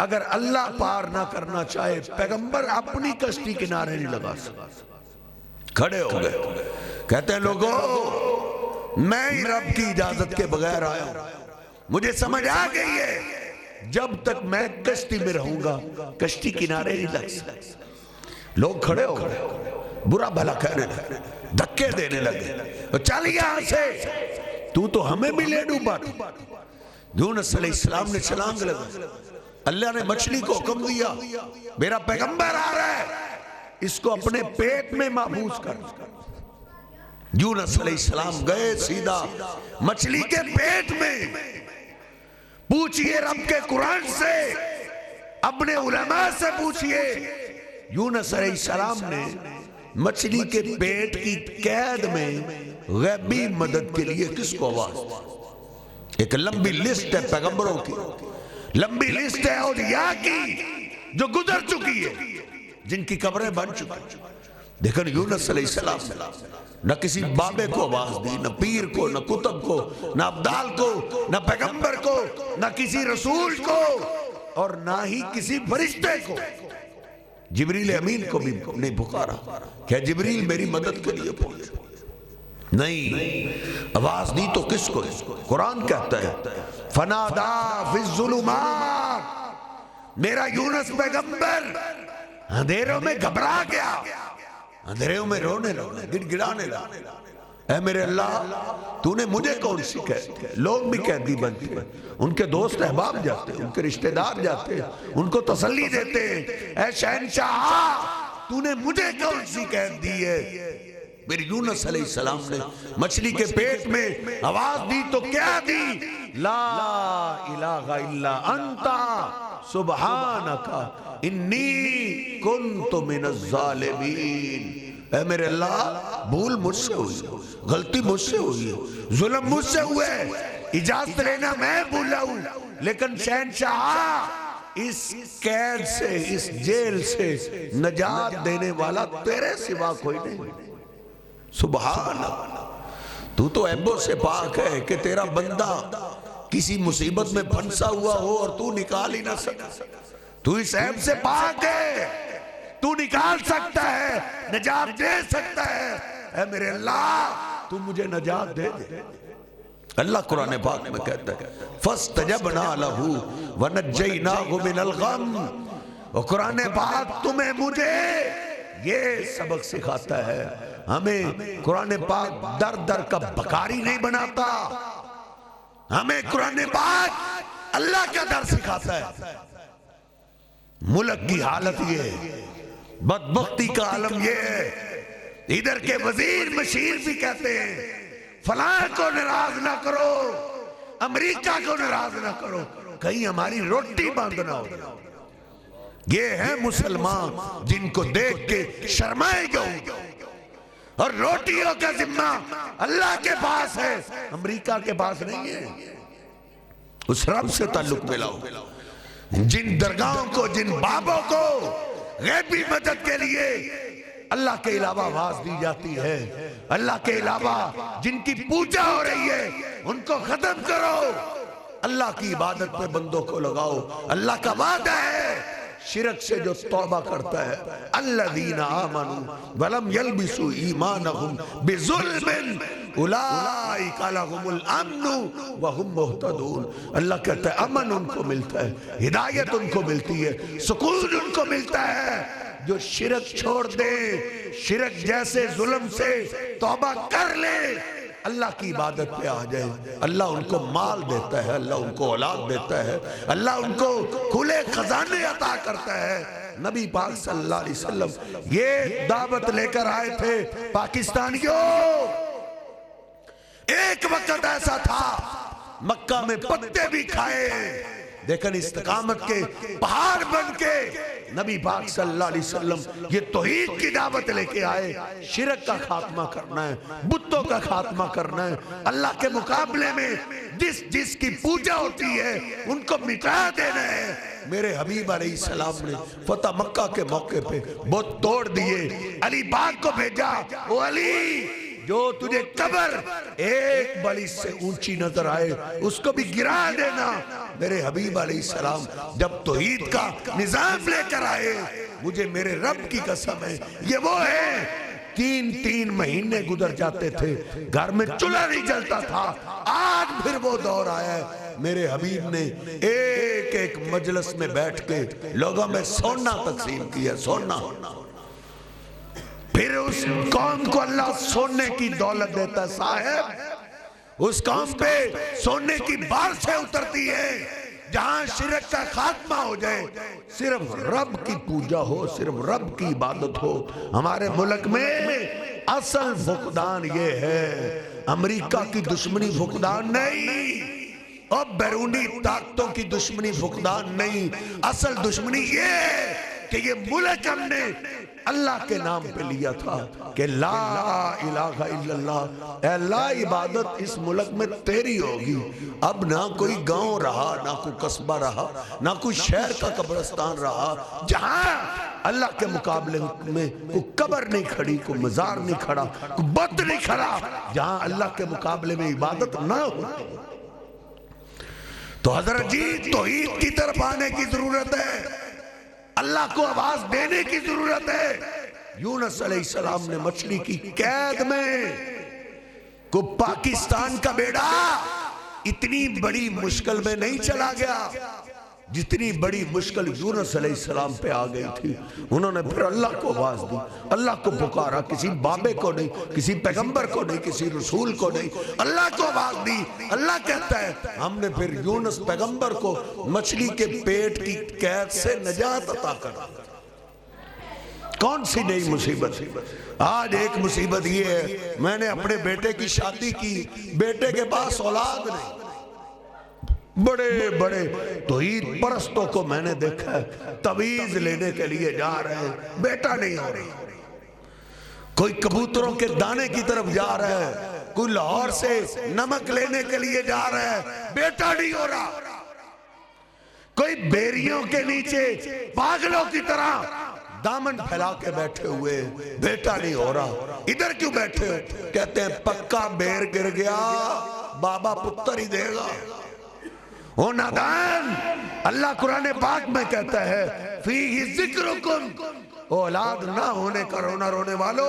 اگر اللہ پار نہ کرنا چاہے پیغمبر اپنی کشتی کنارے نہیں لگا سکتا۔ کھڑے ہو گئے کہتے ہیں لوگوں میں ہی رب کی اجازت کے بغیر آیا ہوں، مجھے سمجھ آ گئی ہے جب تک میں کشتی میں رہوں گا کشتی کنارے نہیں لگ سکتا۔ لوگ کھڑے ہو گئے، برا بھلا کہنے لگے، دھکے دینے لگے، چل یہاں سے، تو ہمیں بھی لے ڈوبا۔ یونس علیہ السلام نے چھلانگ لگا، اللہ نے مچھلی کو حکم دیا میرا پیغمبر آ رہا ہے، اس کو اپنے پیٹ میں محفوظ کر۔ یونس علیہ السلام گئے سیدھا مچھلی کے پیٹ میں۔ پوچھئے رب کے قرآن سے، اپنے علماء سے پوچھئے، یونس علیہ السلام نے مچھلی کے پیٹ کی قید میں غیبی مدد کے لیے کس کو آواز؟ ایک لمبی لسٹ ہے پیغمبروں کی، لمبی لسٹ ہے اولیاء کی جو گزر چکی ہے، جن کی قبریں بن چکی۔ دیکھیں یونس علیہ السلام نہ کسی بابے کو آواز دی، نہ پیر کو، نہ کتب کو، نہ عبدال کو، نہ پیغمبر کو، نہ کسی رسول کو، اور نہ ہی کسی فرشتے کو۔ جبریل امین کو بھی نہیں پکارا کہ جبریل میری مدد کے لیے پہنچ، نہیں، آواز دی تو کس کو؟ قرآن کہتا ہے فنادا فی الظلمات، میرا یونس پیغمبر اندھیروں میں گھبرا گیا، اندھیروں میں رونے لگا، گڑ گڑانے لگا، اے میرے اللہ تو نے مجھے کون سی قید؟ لوگ بھی قیدی بنتے ہیں، ان کے دوست احباب جاتے ہیں، ان کے رشتہ دار جاتے ہیں، ان کو تسلی دیتے ہیں، اے شہنشاہ تو نے مجھے کون سی قید دی ہے؟ میری یونس علیہ السلام نے مچھلی کے پیٹ میں آواز دی تو کیا دی؟ لا الہ الا انت سبحانک انی کنت من الظالمین۔ اے میرے اللہ بھول مجھ سے ہوئی، غلطی مجھ سے ہوئی ہے، ظلم مجھ سے ہوئے، اجازت لینا میں بھولا ہوں، لیکن شہنشاہ اس قید سے، اس جیل سے نجات دینے والا تیرے سوا کوئی نہیں۔ سبحان اللہ، تو عیبوں سے پاک ہے کہ تیرا بندہ کسی مصیبت میں پھنسا ہوا ہو اور تو نکال ہی نہ سکا، تو اس عیب سے پاک ہے، تو نکال سکتا ہے، نجات دے سکتا ہے، اے میرے اللہ تو مجھے نجات دے دے۔ اللہ قرآن پاک میں کہتا ہے فَاسْتَجَبْنَا لَهُ وَنَجَّيْنَاهُ مِنَ الْغَمِّ۔ اور قرآن پاک تمہیں مجھے یہ سبق سکھاتا ہے، ہمیں قرآن پاک در در کا بکاری نہیں بناتا، ہمیں قرآن پاک اللہ کا در سکھاتا ہے۔ ملک کی حالت یہ ہے، بدبختی کا عالم یہ ہے، ادھر کے وزیر مشیر بھی کہتے ہیں فلاں کو ناراض نہ کرو، امریکہ کو ناراض نہ کرو، کہیں ہماری روٹی بند نہ ہو۔ یہ ہے مسلمان جن کو دیکھ کے شرمائے گئے، اور روٹیوں کا ذمہ اللہ کے پاس ہے، امریکہ کے پاس نہیں ہے۔ اس رب سے تعلق ملاؤ، جن درگاہوں کو، جن بابوں کو غیبی مدد کے لیے اللہ کے علاوہ آواز دی جاتی ہے، اللہ کے علاوہ جن کی پوجا ہو رہی ہے، ان کو ختم کرو، اللہ کی عبادت پہ بندوں کو لگاؤ۔ اللہ کا وعدہ ہے شرک سے جو توبہ کرتا ہے الذین آمنوا ولم یلبسوا ایمانہم بظلم اولئک لہم الامن وہم مہتدون۔ اللہ کہتا ہے امن ان کو ملتا ہے، ہدایت ان کو ملتی ہے، سکون ان کو ملتا ہے جو شرک چھوڑ دے، شرک جیسے ظلم سے توبہ کر لے، اللہ کی عبادت پہ آ جائے، اللہ ان کو مال دیتا ہے، اللہ ان کو اولاد دیتا ہے، اللہ ان کو کھلے خزانے عطا کرتا ہے۔ نبی پاک صلی اللہ علیہ وسلم یہ دعوت لے کر آئے تھے پاکستانیوں، ایک وقت ایسا تھا مکہ میں پتے بھی کھائے، لیکن استقامت کے پہاڑ بن کے نبی پاک صلی اللہ علیہ وسلم یہ توحید کی دعوت لے کے آئے، شرک کا خاتمہ کرنا ہے، بتوں کا خاتمہ کرنا ہے، اللہ کے مقابلے میں جس کی پوجا ہوتی ہے ان کو مٹا دینا ہے۔ میرے حبیب علیہ السلام نے فتح مکہ کے موقع پہ بت توڑ دیے، علی باغ کو بھیجا، او علی جو تجھے قبر ایک بلی سے اونچی نظر آئے اس کو بھی گرا دینا۔ میرے حبیب علیہ السلام جب توحید کا نظام لے کر آئے، مجھے میرے رب کی قسم ہے یہ وہ ہے، 3 مہینے گزر جاتے تھے، گھر میں چولہا نہیں جلتا تھا، آج پھر وہ دور آیا ہے۔ میرے حبیب نے ایک مجلس میں بیٹھ کے لوگوں میں سونا تقسیم کیا، سونا۔ پھر اس قوم کو اللہ سونے کی دولت دیتا ہے، صاحب اس قوم پہ سونے کی بارشیں اترتی ہے، جہاں شرک کا خاتمہ ہو جائے، صرف رب کی پوجا ہو، صرف رب کی عبادت ہو۔ ہمارے ملک میں اصل فقدان یہ ہے، امریکہ کی دشمنی فقدان نہیں، اور بیرونی طاقتوں کی دشمنی فقدان نہیں، اصل دشمنی یہ ہے کہ یہ ملک ہم نے اللہ کے نام پہ لیا تھا کہ لا الہ الا اللہ، اے اللہ عبادت اس ملک میں تیری ہوگی۔ اب نہ کوئی گاؤں رہا، نہ کوئی قصبہ رہا، نہ کوئی شہر کا قبرستان رہا جہاں اللہ کے مقابلے میں کوئی قبر نہیں کھڑی، کوئی مزار نہیں کھڑا، کوئی بت نہیں کھڑا، جہاں اللہ کے مقابلے میں عبادت نہ ہو۔ تو حضرت جی توحید کی طرف آنے کی ضرورت ہے، اللہ کو آواز دینے کی ضرورت ہے۔ یونس علیہ السلام نے مچھلی کی قید میں، کو پاکستان کا بیڑا اتنی بڑی مشکل میں نہیں چلا گیا جتنی بڑی مشکل یونس علیہ السلام پہ آ گئی تھی۔ انہوں نے پھر اللہ کو آواز دی، اللہ کو پکارا، کسی بابے کو نہیں، کسی پیغمبر کو نہیں، کسی رسول کو نہیں، اللہ کو آواز دی۔ اللہ کہتا ہے ہم نے پھر یونس پیغمبر کو مچھلی کے پیٹ کی قید سے نجات عطا کر دی۔ کون سی نئی مصیبت؟ آج ایک مصیبت یہ ہے، میں نے اپنے بیٹے کی شادی کی، بیٹے کے پاس اولاد نہیں، بڑے بڑے توحید پرستوں کو میں نے دیکھا ہے تویز لینے کے لیے جا رہے ہیں، بیٹا نہیں ہو رہا۔ کوئی کبوتروں کے دانے کی طرف جا رہا ہے، کوئی لاہور سے نمک لینے کے لیے جا رہا ہے، بیٹا نہیں ہو رہا۔ کوئی بیریوں کے نیچے پاگلوں کی طرح دامن پھیلا کے بیٹھے ہوئے، بیٹا نہیں ہو رہا۔ ادھر کیوں بیٹھے ہو؟ کہتے ہیں پکا بیر گر گیا بابا پتر ہی دے گا۔ او نادان، اللہ قرآن پاک میں کہتا ہے فیہ ذکرکم، اولاد نہ ہونے کا رونا رونے والو،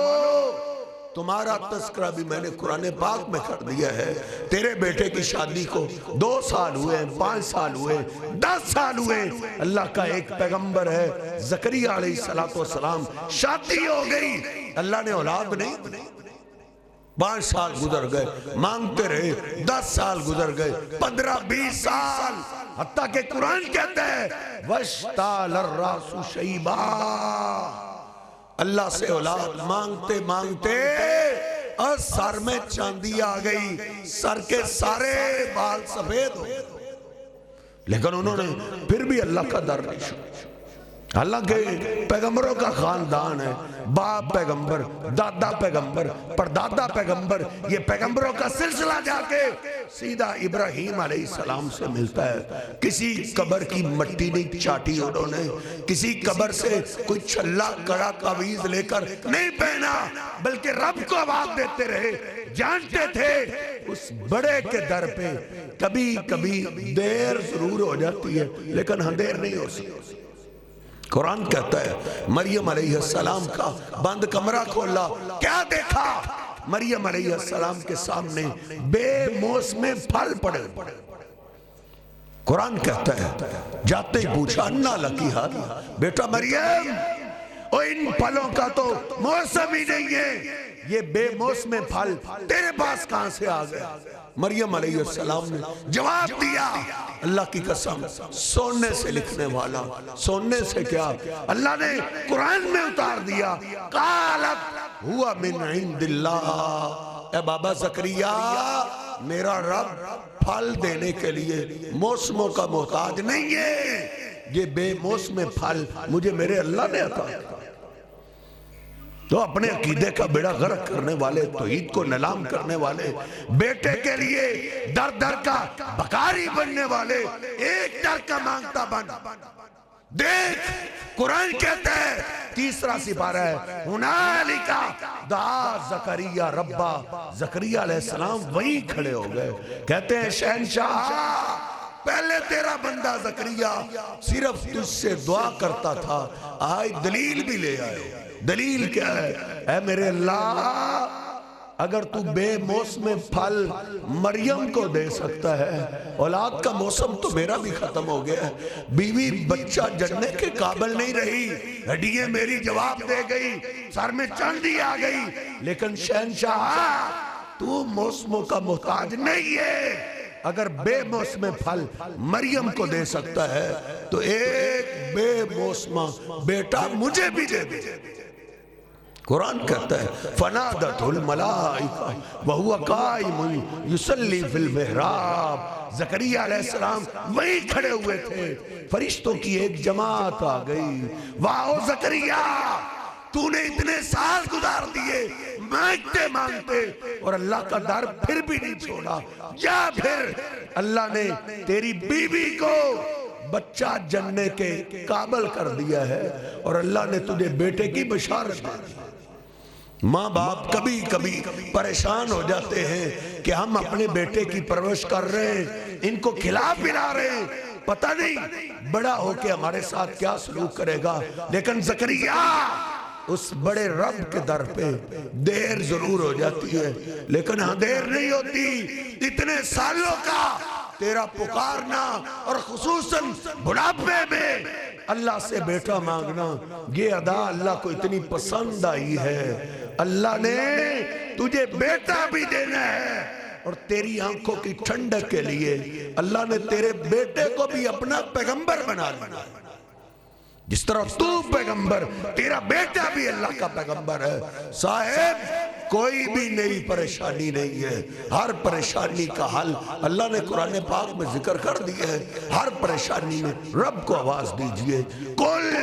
تمہارا تذکرہ بھی میں نے قرآن پاک میں کر دیا ہے. تیرے بیٹے کی شادی کو 2 سال ہوئے, 5 سال ہوئے, 10 سال ہوئے. اللہ کا ایک پیغمبر ہے زکریہ علیہ السلام, شادی ہو گئی, اللہ نے اولاد نہیں. 5 سال گزر گئے, مانگتے رہے, 10 سال گزر گئے, 15-20 سال, حتیٰ کہ قرآن کہتا ہے وَاشْتَعَلَ الرَّأْسُ شَيْبًا. اللہ سے اولاد مانگتے مانگتے اور سر میں چاندی آ گئی, سر کے سارے بال سفید ہو گئے. لیکن انہوں نے پھر بھی اللہ کا در نہیں چھوڑا. حالانکہ پیغمبروں کا خاندان ہے, باپ پیغمبر, دادا پیغمبر, پردادا پیغمبر. یہ پیغمبروں کا سلسلہ جا کے سیدھا ابراہیم علیہ السلام سے ملتا ہے. کسی قبر کی مٹی نہیں چاٹی انہوں نے, کسی قبر سے کوئی چھلا کڑا قویز لے کر نہیں پہنا, بلکہ رب کو آواز دیتے رہے. جانتے تھے اس بڑے کے در پہ کبھی کبھی دیر ضرور ہو جاتی ہے, لیکن اندھیر نہیں ہو سکتی. قرآن کہتا ہے مریم علیہ السلام کا بند کمرہ کھولا, کیا دیکھا؟ مریم علیہ السلام کے سامنے بے موسم پھل پڑے. قرآن کہتا ہے جاتے ہی پوچھا انا لکی ہذا, بیٹا مریم ان پھلوں کا تو موسم ہی نہیں ہے, یہ بے موسم پھل تیرے پاس کہاں سے آ گئے؟ مریم علیہ السلام نے جواب دیا, اللہ کی قسم سونے سے لکھنے والا, سونے سے کیا, اللہ نے قرآن میں اتار دیا قالت ہوا من عند اللہ. اے بابا زکریا, میرا رب پھل دینے کے لیے موسموں کا محتاج نہیں ہے, یہ بے موسم پھل مجھے میرے اللہ نے عطا کیا. تو اپنے عقیدے کا بیڑا غرق کرنے والے, توحید کو نیلام کرنے والے, بیٹے کے لیے در در کا بکاری بننے والے, ایک در کا مانگتا بن. دیکھ قرآن کہتا ہے 3 سپارہ ہے ہنالک دعا زکریا ربا. زکریہ علیہ السلام وہیں کھڑے ہو گئے, کہتے ہیں شہنشاہ پہلے تیرا بندہ زکریا صرف تجھ سے دعا کرتا تھا, آج دلیل بھی لے آئے. دلیل کیا ہے؟ اے میرے اللہ, اگر تو بے موسم پھل مریم کو دے سکتا ہے, اولاد کا موسم تو میرا بھی ختم ہو گیا ہے, بیوی بچہ جننے کے قابل نہیں رہی, ہڈیاں میری جواب دے گئی, سر میں چاندی آ گئی, لیکن شہنشاہ تو موسموں کا محتاج نہیں ہے. اگر بے موسم پھل مریم کو دے سکتا ہے تو ایک بے موسم بیٹا مجھے بھی دے دے. قرآن کہتا ہے فنادت الملائکہ وہو قائم یصلی فی المحراب. زکریہ علیہ السلام وہیں کھڑے ہوئے تھے, فرشتوں کی ایک جماعت آ گئی. واہ زکریہ, تو نے اتنے سال گزار دیے مانگتے مانگتے اور اللہ کا در پھر بھی نہیں چھوڑا, یا پھر اللہ نے تیری بیوی کو بچہ جننے کے قابل کر دیا ہے اور اللہ نے تجھے بیٹے کی بشارت دی. ماں باپ کبھی کبھی پریشان ہو جاتے ہیں کہ ہم اپنے بیٹے کی پرورش کر رہے ہیں, ان کو کھلا پلا رہے ہیں, پتہ نہیں بڑا ہو کے ہمارے ساتھ کیا سلوک کرے گا. لیکن زکریا اس بڑے رب کے در پہ دیر ضرور ہو جاتی ہے, لیکن ہاں دیر نہیں ہوتی. اتنے سالوں کا تیرا پکارنا اور خصوصاً بڑھاپے میں اللہ سے بیٹا مانگنا, یہ ادا اللہ کو اتنی پسند آئی ہے. اللہ نے تجھے بیٹا بھی دینا ہے اور تیری آنکھوں کی ٹھنڈک کے لیے اللہ نے تیرے بیٹے کو بھی اپنا پیغمبر بنا لیا. جس طرح تو پیغمبر, تیرا بیٹا بھی اللہ کا پیغمبر ہے. صاحب کوئی بھی نئی پریشانی نہیں ہے, ہر پریشانی کا حل اللہ نے قرآن پاک میں ذکر کر دیا ہے. ہر پریشانی میں رب کو آواز دیجئے, قل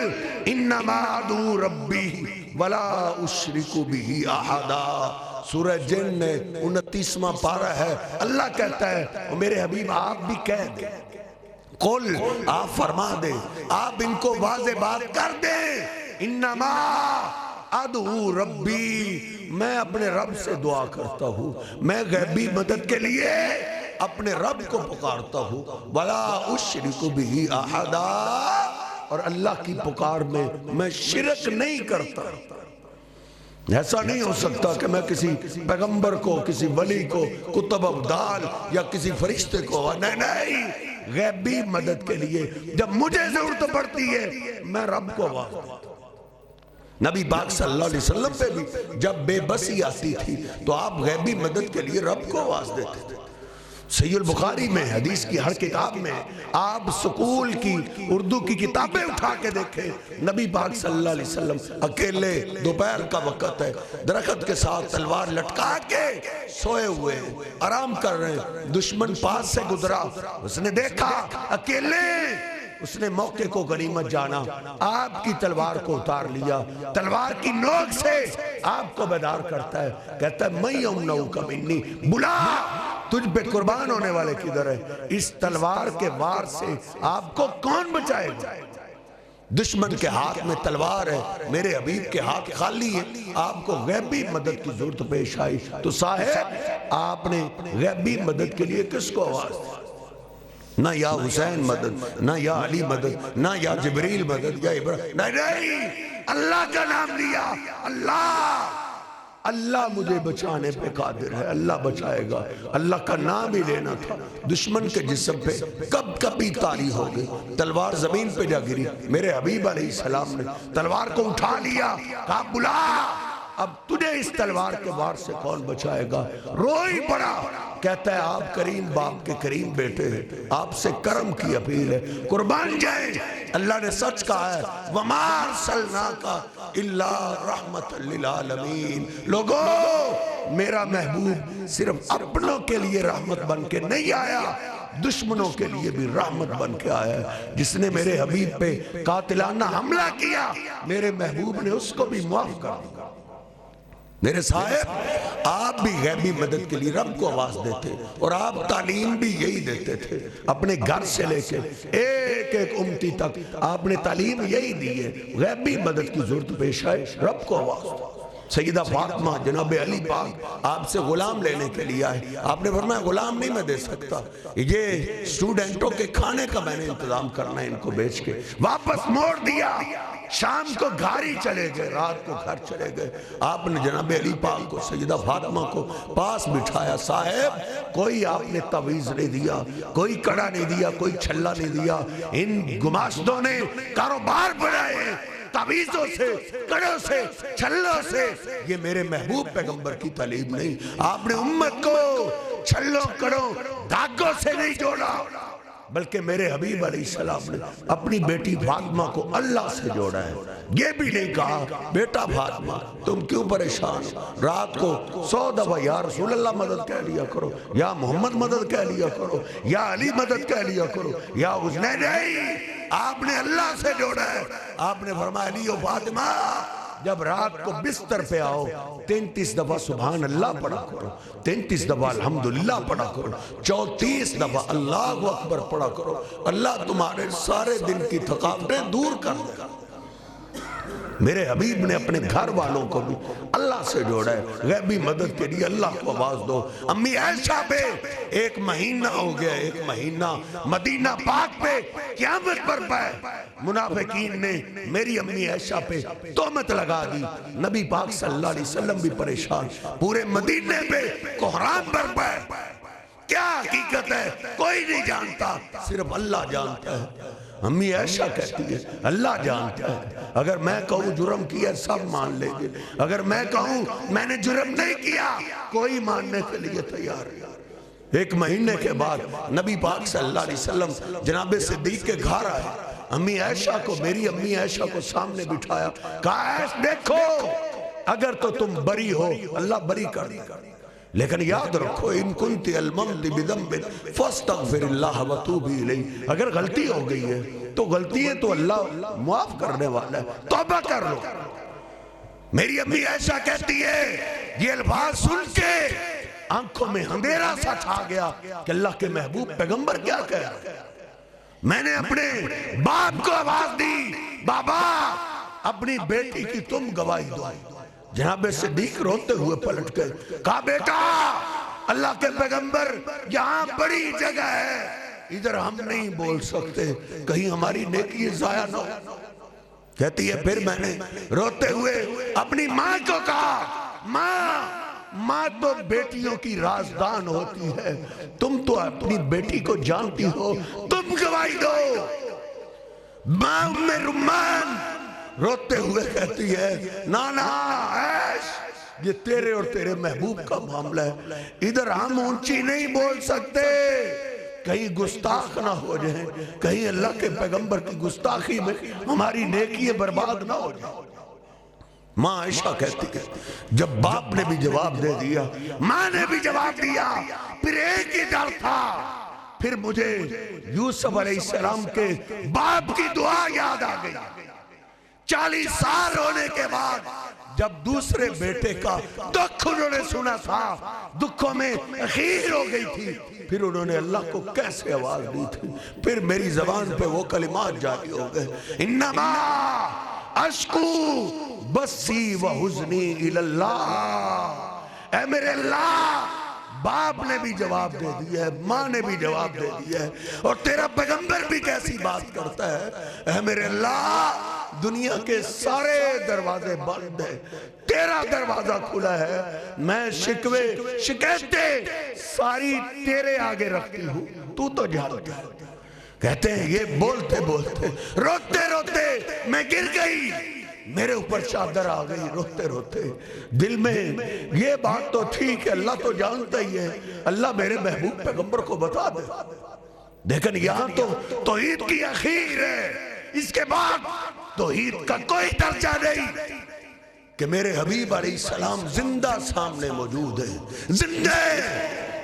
انما ادعو ربی ولا اشرک بہ احدا. سورہ جن 29واں پارہ ہے. اللہ کہتا ہے میرے حبیب آپ بھی کہہ دیں, قل آپ فرما دیں, آپ ان کو واضح بات کر دیں, انما ادعو ربی, میں اپنے رب سے دعا کرتا ہوں, میں غیبی مدد کے لیے اپنے رب کو پکارتا ہوں, ولا اشرک بہ احدا, اور اللہ کی پکار میں شرک نہیں کرتا. ایسا نہیں ہو سکتا کہ میں کسی پیغمبر کو، کسی ولی کو، کتب ابدال یا کسی فرشتے کو، نہیں، غیبی مدد کے لیے جب مجھے ضرورت پڑتی ہے میں رب کو آواز دیتا ہوں۔ نبی پاک صلی اللہ علیہ وسلم پہ بھی جب بے بسی آتی تھی تو آپ غیبی مدد کے لیے رب کو آواز دیتے تھے۔ صحیح البخاری میں، حدیث کی ہر کتاب میں، آپ سکول کی اردو کی کتابیں اٹھا کے دیکھیں، نبی پاک صلی اللہ علیہ وسلم اکیلے دوپہر کا وقت ہے، درخت کے ساتھ تلوار لٹکا کے سوئے ہوئے آرام کر رہے ہیں، دشمن پاس سے گزرا، اس نے دیکھا اکیلے، اس نے موقع کو غنیمت جانا، آپ کی تلوار کو اتار لیا، تلوار کی نوک سے آپ کو بیدار کرتا ہے، کہتا ہے میں یمنعوک منی، بلا تجھ پہ قربان ہونے والے کدھر ہے؟ اس تلوار کے وار سے آپ کو کون بچائے گا؟ دشمن کے ہاتھ میں تلوار ہے، میرے حبیب کے ہاتھ خالی ہے، آپ کو غیبی مدد کی ضرورت پیش آئی تو صاحب آپ نے غیبی مدد کے لیے کس کو آواز دی؟ نہ یا حسین مدد، نہ یا علی مدد، نہ یا جبریل مدد، یا ابراہیم، نہیں، اللہ کا نام لیا، اللہ مجھے بچانے پہ قادر ہے، اللہ بچائے گا، اللہ کا نام ہی لینا تھا۔ دشمن کے جسم پہ کب کبھی تاری ہو گئی، تلوار زمین پہ جا گری، میرے حبیب علیہ السلام نے تلوار کو اٹھا لیا، کہا بلا، اب تجھے اس تلوار کے وار سے کون بچائے گا؟ روئی پڑا، کہتا ہے آپ کریم باپ کے کریم بیٹے ہیں، آپ سے کرم کی اپیل ہے، قربان جائیں، اللہ نے سچ کہا ہے وَمَا أَرْسَلْنَاكَ إِلَّا رَحْمَةً لِلْعَالَمِينَ۔ لوگو میرا محبوب صرف اپنوں کے لیے رحمت بن کے نہیں آیا، دشمنوں کے لیے بھی رحمت بن کے آیا ہے۔ جس نے میرے حبیب پہ قاتلانہ حملہ کیا، میرے محبوب نے اس کو بھی معاف کر دیا۔ میرے صاحب آپ بھی غیبی مدد کے لیے رب کو آواز دیتے اور آپ تعلیم بھی یہی دیتے تھے، اپنے گھر سے لے کے ایک ایک امتی تک آپ نے تعلیم یہی دی ہے، غیبی مدد کی ضرورت پیش آئے رب کو آواز دو۔ سیدہ فاطمہ جناب علی پاک آپ سے غلام لینے کے لیے آئے، آپ نے فرمایا غلام نہیں میں دے سکتا، یہ اسٹوڈنٹوں کے کھانے کا میں نے انتظام کرنا ہے، ان کو بیچ کے واپس موڑ دیا۔ شام کو گھاری چلے گئے، رات کو گھر چلے گئے، آپ نے جناب علی پاک کو، سیدہ فاطمہ کو پاس بٹھایا، صاحب کوئی آپ نے تعویذ نہیں دیا، کوئی کڑا نہیں دیا، کوئی چھلا نہیں دیا، ان گماشتوں نے کاروبار بنائے تعویذوں سے، کڑوں سے، چھلوں سے، یہ میرے محبوب پیغمبر کی تعلیم نہیں۔ آپ نے امت کو چھلوں، کڑوں، دھاگوں سے نہیں جوڑا، بلکہ میرے حبیب علیہ السلام نے اپنی بیٹی فاطمہ کو اللہ سے جوڑا ہے۔ یہ بھی نہیں کہا بیٹا فاطمہ تم کیوں پریشان ہو، رات کو 100 دفعہ یا رسول اللہ مدد کہہ لیا کرو، یا محمد مدد کہہ لیا کرو، یا علی مدد کہہ لیا کرو، یا حسین، نہیں، آپ نے اللہ سے جوڑا ہے۔ آپ نے فرمایا علی و فاطمہ جب رات کو بستر پہ آؤ 33 دفعہ سبحان اللہ پڑھا کرو، 33 دفعہ الحمدللہ پڑھا کرو، 34 دفعہ اللہ اکبر پڑھا کرو، اللہ تمہارے سارے دن کی تھکاوٹیں دور کر دے گا۔ میرے حبیب نے اپنے گھر والوں کو بھی اللہ سے جوڑا ہے، غیبی مدد کے لیے اللہ کو آواز دو۔ امی عائشہ پہ 1 مہینہ ہو گیا، 1 مہینہ مدینہ پاک پہ قیامت پر پائے، منافقین نے میری امی عائشہ پہ تہمت لگا دی، نبی پاک صلی اللہ علیہ وسلم بھی پریشان، پورے مدینے پہ کوہرام پر پائے۔ کیا حقیقت ہے کوئی نہیں جانتا، صرف اللہ جانتا ہے۔ امی عائشہ کہتی ہے اللہ جانتا ہے، اگر میں کہوں جرم کیا سب مان لیں گے، اگر میں کہوں میں نے جرم نہیں کیا کوئی ماننے کے لیے تیار ہے۔ 1 مہینے کے بعد نبی پاک صلی اللہ علیہ وسلم جناب صدیق کے گھر آئے، امی عائشہ کو، میری امی عائشہ کو سامنے بٹھایا، کہا عائشہ دیکھو اگر تو تم بری ہو اللہ بری کر دے گا، لیکن یاد رکھو ان کنت الممت بذنب فاستغفر اللہ وتوبی الیہ، اگر غلطی ہو گئی ہے تو غلطی ہے تو اللہ معاف کرنے والا ہے، توبہ کر لو۔ میری امی عائشہ کہتی ہے یہ الفاظ سن کے آنکھوں میں اندھیرا سا چھا گیا کہ اللہ کے محبوب پیغمبر کیا کہہ رہا ہے۔ میں نے اپنے باپ کو آواز دی، بابا اپنی بیٹی کی تم گواہی دو۔ جناب صدیق روتے ہوئے پلٹ گئے، کہا بیٹا اللہ کے پیغمبر یہاں بڑی جگہ ہے، ادھر ہم نہیں بول سکتے، کہیں ہماری نیکی ضائع نہ ہو۔ کہتی ہے پھر میں نے روتے ہوئے اپنی ماں کو کہا، ماں تو بیٹیوں کی رازدان ہوتی ہے، تم تو اپنی بیٹی کو جانتی ہو، تم گواہی دو۔ ماں ام رومان روتے ہوئے کہتی ہے، نانا عیش، یہ تیرے اور تیرے محبوب کا معاملہ ہے، ادھر ہم اونچی نہیں بول سکتے، کہیں گستاخ نہ ہو جائیں، کہیں اللہ کے پیغمبر کی گستاخی میں ہماری نیکی برباد نہ ہو جائیں۔ ماں عائشہ کہتی ہے جب باپ نے بھی جواب دے دیا، ماں نے بھی جواب دیا، پھر ایک ہی ڈر تھا، پھر مجھے یوسف علیہ السلام کے باپ کی دعا یاد آ گئی۔ 40 سال ہونے کے بعد جب دوسرے بیٹے کا دکھ انہوں نے سنا تھا، دکھوں میں اخیر ہو گئی تھی، پھر انہوں نے اللہ کو کیسے آواز دی تھی، پھر میری زبان پہ وہ کلمات جاری ہو گئے، انما اشکو بسی و حزنی الاللہ، اے میرے اللہ۔ باپ نے بھی جواب دے دیا ہے، ماں نے بھی جواب دے دیا ہے، اور تیرا پیغمبر بھی کیسی بات کرتا ہے، اے میرے اللہ، دنیا کے سارے دروازے بند ہیں، تیرا دروازہ کھلا ہے، میں شکوے شکایتیں ساری تیرے آگے رکھتی ہوں، تو تو جانتا ہے۔ کہتے ہیں یہ بولتے بولتے روتے روتے میں گر گئی، میرے اوپر چادر آ گئی، روتے روتے دل میں یہ بات تو ٹھیک ہے، اللہ تو جانتا ہی ہے، اللہ میرے محبوب پیغمبر کو بتا دے، لیکن یہاں تو توحید کی اخیر ہے، اس کے بعد توحید کا کوئی درجہ نہیں کہ میرے حبیب علیہ السلام زندہ سامنے موجود ہے۔ زندہ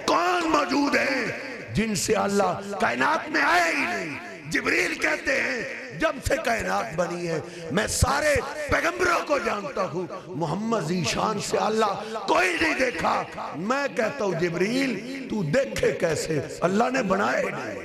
کون موجود ہے جن سے اللہ کائنات میں آیا ہی نہیں؟ جبریل کہتے ہیں جب سے کائنات بنی ہے میں سارے پیغمبروں کو جانتا ہوں، محمد ذیشان سے اللہ کوئی نہیں دیکھا۔ میں کہتا ہوں جبریل تو دیکھے کیسے، اللہ نے بنائے نہیں۔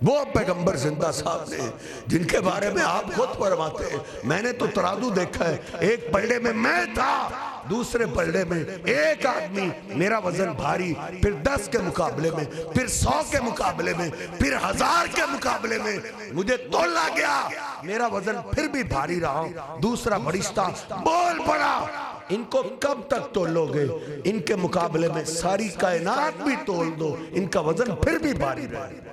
وہ پیغمبر زندہ صاحب نے جن کے بارے میں آپ خود فرماتے ہیں، میں نے تو ترازو دیکھا ہے، ایک پلڑے میں میں تھا، دوسرے پلڑے میں ایک آدمی، میرا وزن بھاری، پھر 10 کے مقابلے میں، پھر 100 کے مقابلے میں، پھر 1000 کے مقابلے میں مجھے تولا گیا، میرا وزن پھر بھی بھاری رہا۔ دوسرا فرشتہ بول پڑا، ان کو کب تک تولو گے؟ ان کے مقابلے میں ساری کائنات بھی تول دو، ان کا وزن پھر بھی بھاری رہے۔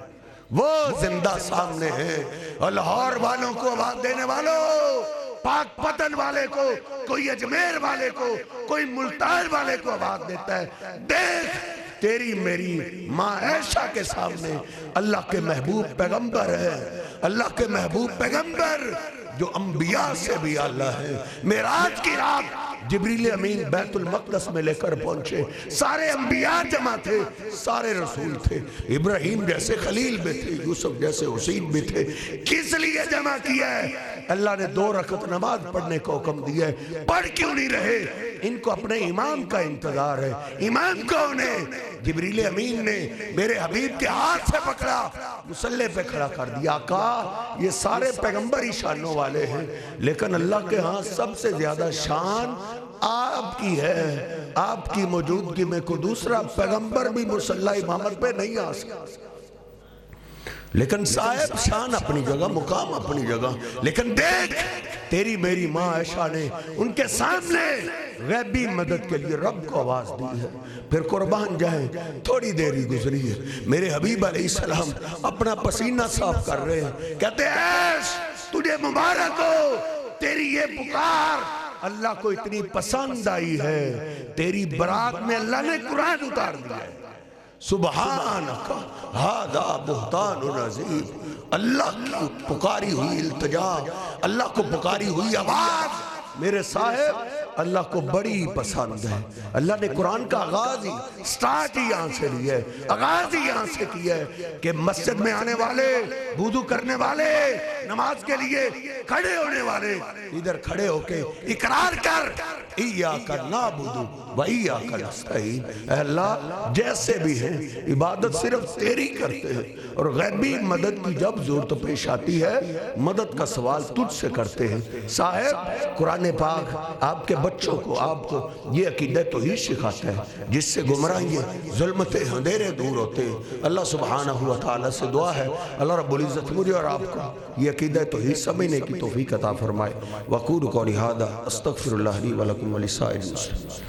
وہ زندہ سامنے ہیں، اور لاہور والوں کو آواز دینے والوں، پاک پتن والے کو، کوئی اجمیر والے کو، کوئی ملتان والے کو آواز دیتا ہے، دیکھ تیری میری ماں عائشہ کے سامنے اللہ کے محبوب پیغمبر ہے، اللہ کے محبوب پیغمبر جو انبیاء سے بھی اعلیٰ ہے۔ معراج کی رات جبریل امین بیت المقدس میں لے کر پہنچے، سارے انبیاء جمع تھے، سارے رسول تھے، ابراہیم جیسے خلیل بھی تھے، یوسف جیسے حسین بھی تھے۔ کس لیے جمع کیا ہے؟ اللہ نے 2 رکعت نماز پڑھنے کو حکم دیا ہے، پڑھ کیوں نہیں رہے؟ ان کو اپنے امام کا انتظار ہے۔ امام کون ہے؟ جبریل امین نے میرے حبیب کے ہاتھ سے پکڑا، مصلی پہ کھڑا کر دیا۔ آقا یہ سارے پیغمبر ہی شانوں والے ہیں، لیکن اللہ کے ہاں سب سے زیادہ شان آپ کی ہے، آپ کی موجودگی میں کوئی دوسرا پیغمبر بھی مصلی امامت پہ نہیں آ سکتا۔ لیکن صاحب شان اپنی جگہ، مقام اپنی جگہ، لیکن دیکھ تیری میری ماں عائشہ نے ان کے سامنے غیبی مدد کے لیے رب کو آواز دی ہے۔ پھر قربان جائیں، تھوڑی دیری گزری ہے، میرے حبیب علیہ السلام اپنا پسینہ صاف کر رہے ہیں، کہتے ہیں عائش تجھے مبارک ہو، تیری یہ پکار اللہ کو اتنی پسند آئی ہے، تیری برات میں اللہ نے قرآن اتار دیا ہے۔ سبحانک ھذا بہتان عظیم، اللہ کی پکاری ہوئی التجا، اللہ کو پکاری ہوئی آواز میرے صاحب اللہ کو بڑی پسند ہے۔ اللہ نے قرآن کا آغاز ہی سٹارٹ ہی یہاں سے لیا ہے، آغاز ہی یہاں سے کیا ہے کہ مسجد میں آنے والے، وضو کرنے والے، نماز کے لیے کھڑے ہونے والے ادھر کھڑے ہو کے اقرار کر، ایاک نعبد و ایاک نستعین، اے اللہ جیسے بھی ہیں عبادت صرف تیری کرتے ہیں، اور غیبی مدد کی جب ضرورت پیش آتی ہے مدد کا سوال تجھ سے کرتے ہیں۔ صاحب قرآن پاک آپ کے بچوں کو آپ کو یہ عقیدہ توحید سکھاتا ہے جس سے گمراہیاں ظلمتیں اندھیرے دور ہوتے ہیں۔ اللہ سبحانہ و تعالیٰ سے دعا ہے اللہ رب العزت مجھے اور آپ کو یہ عقیدہ توحید سمجھنے کی توفیق عطا فرمائے۔ وقول قولی ھذا استغفر اللہ لی ولکم ولسائر المسلمین۔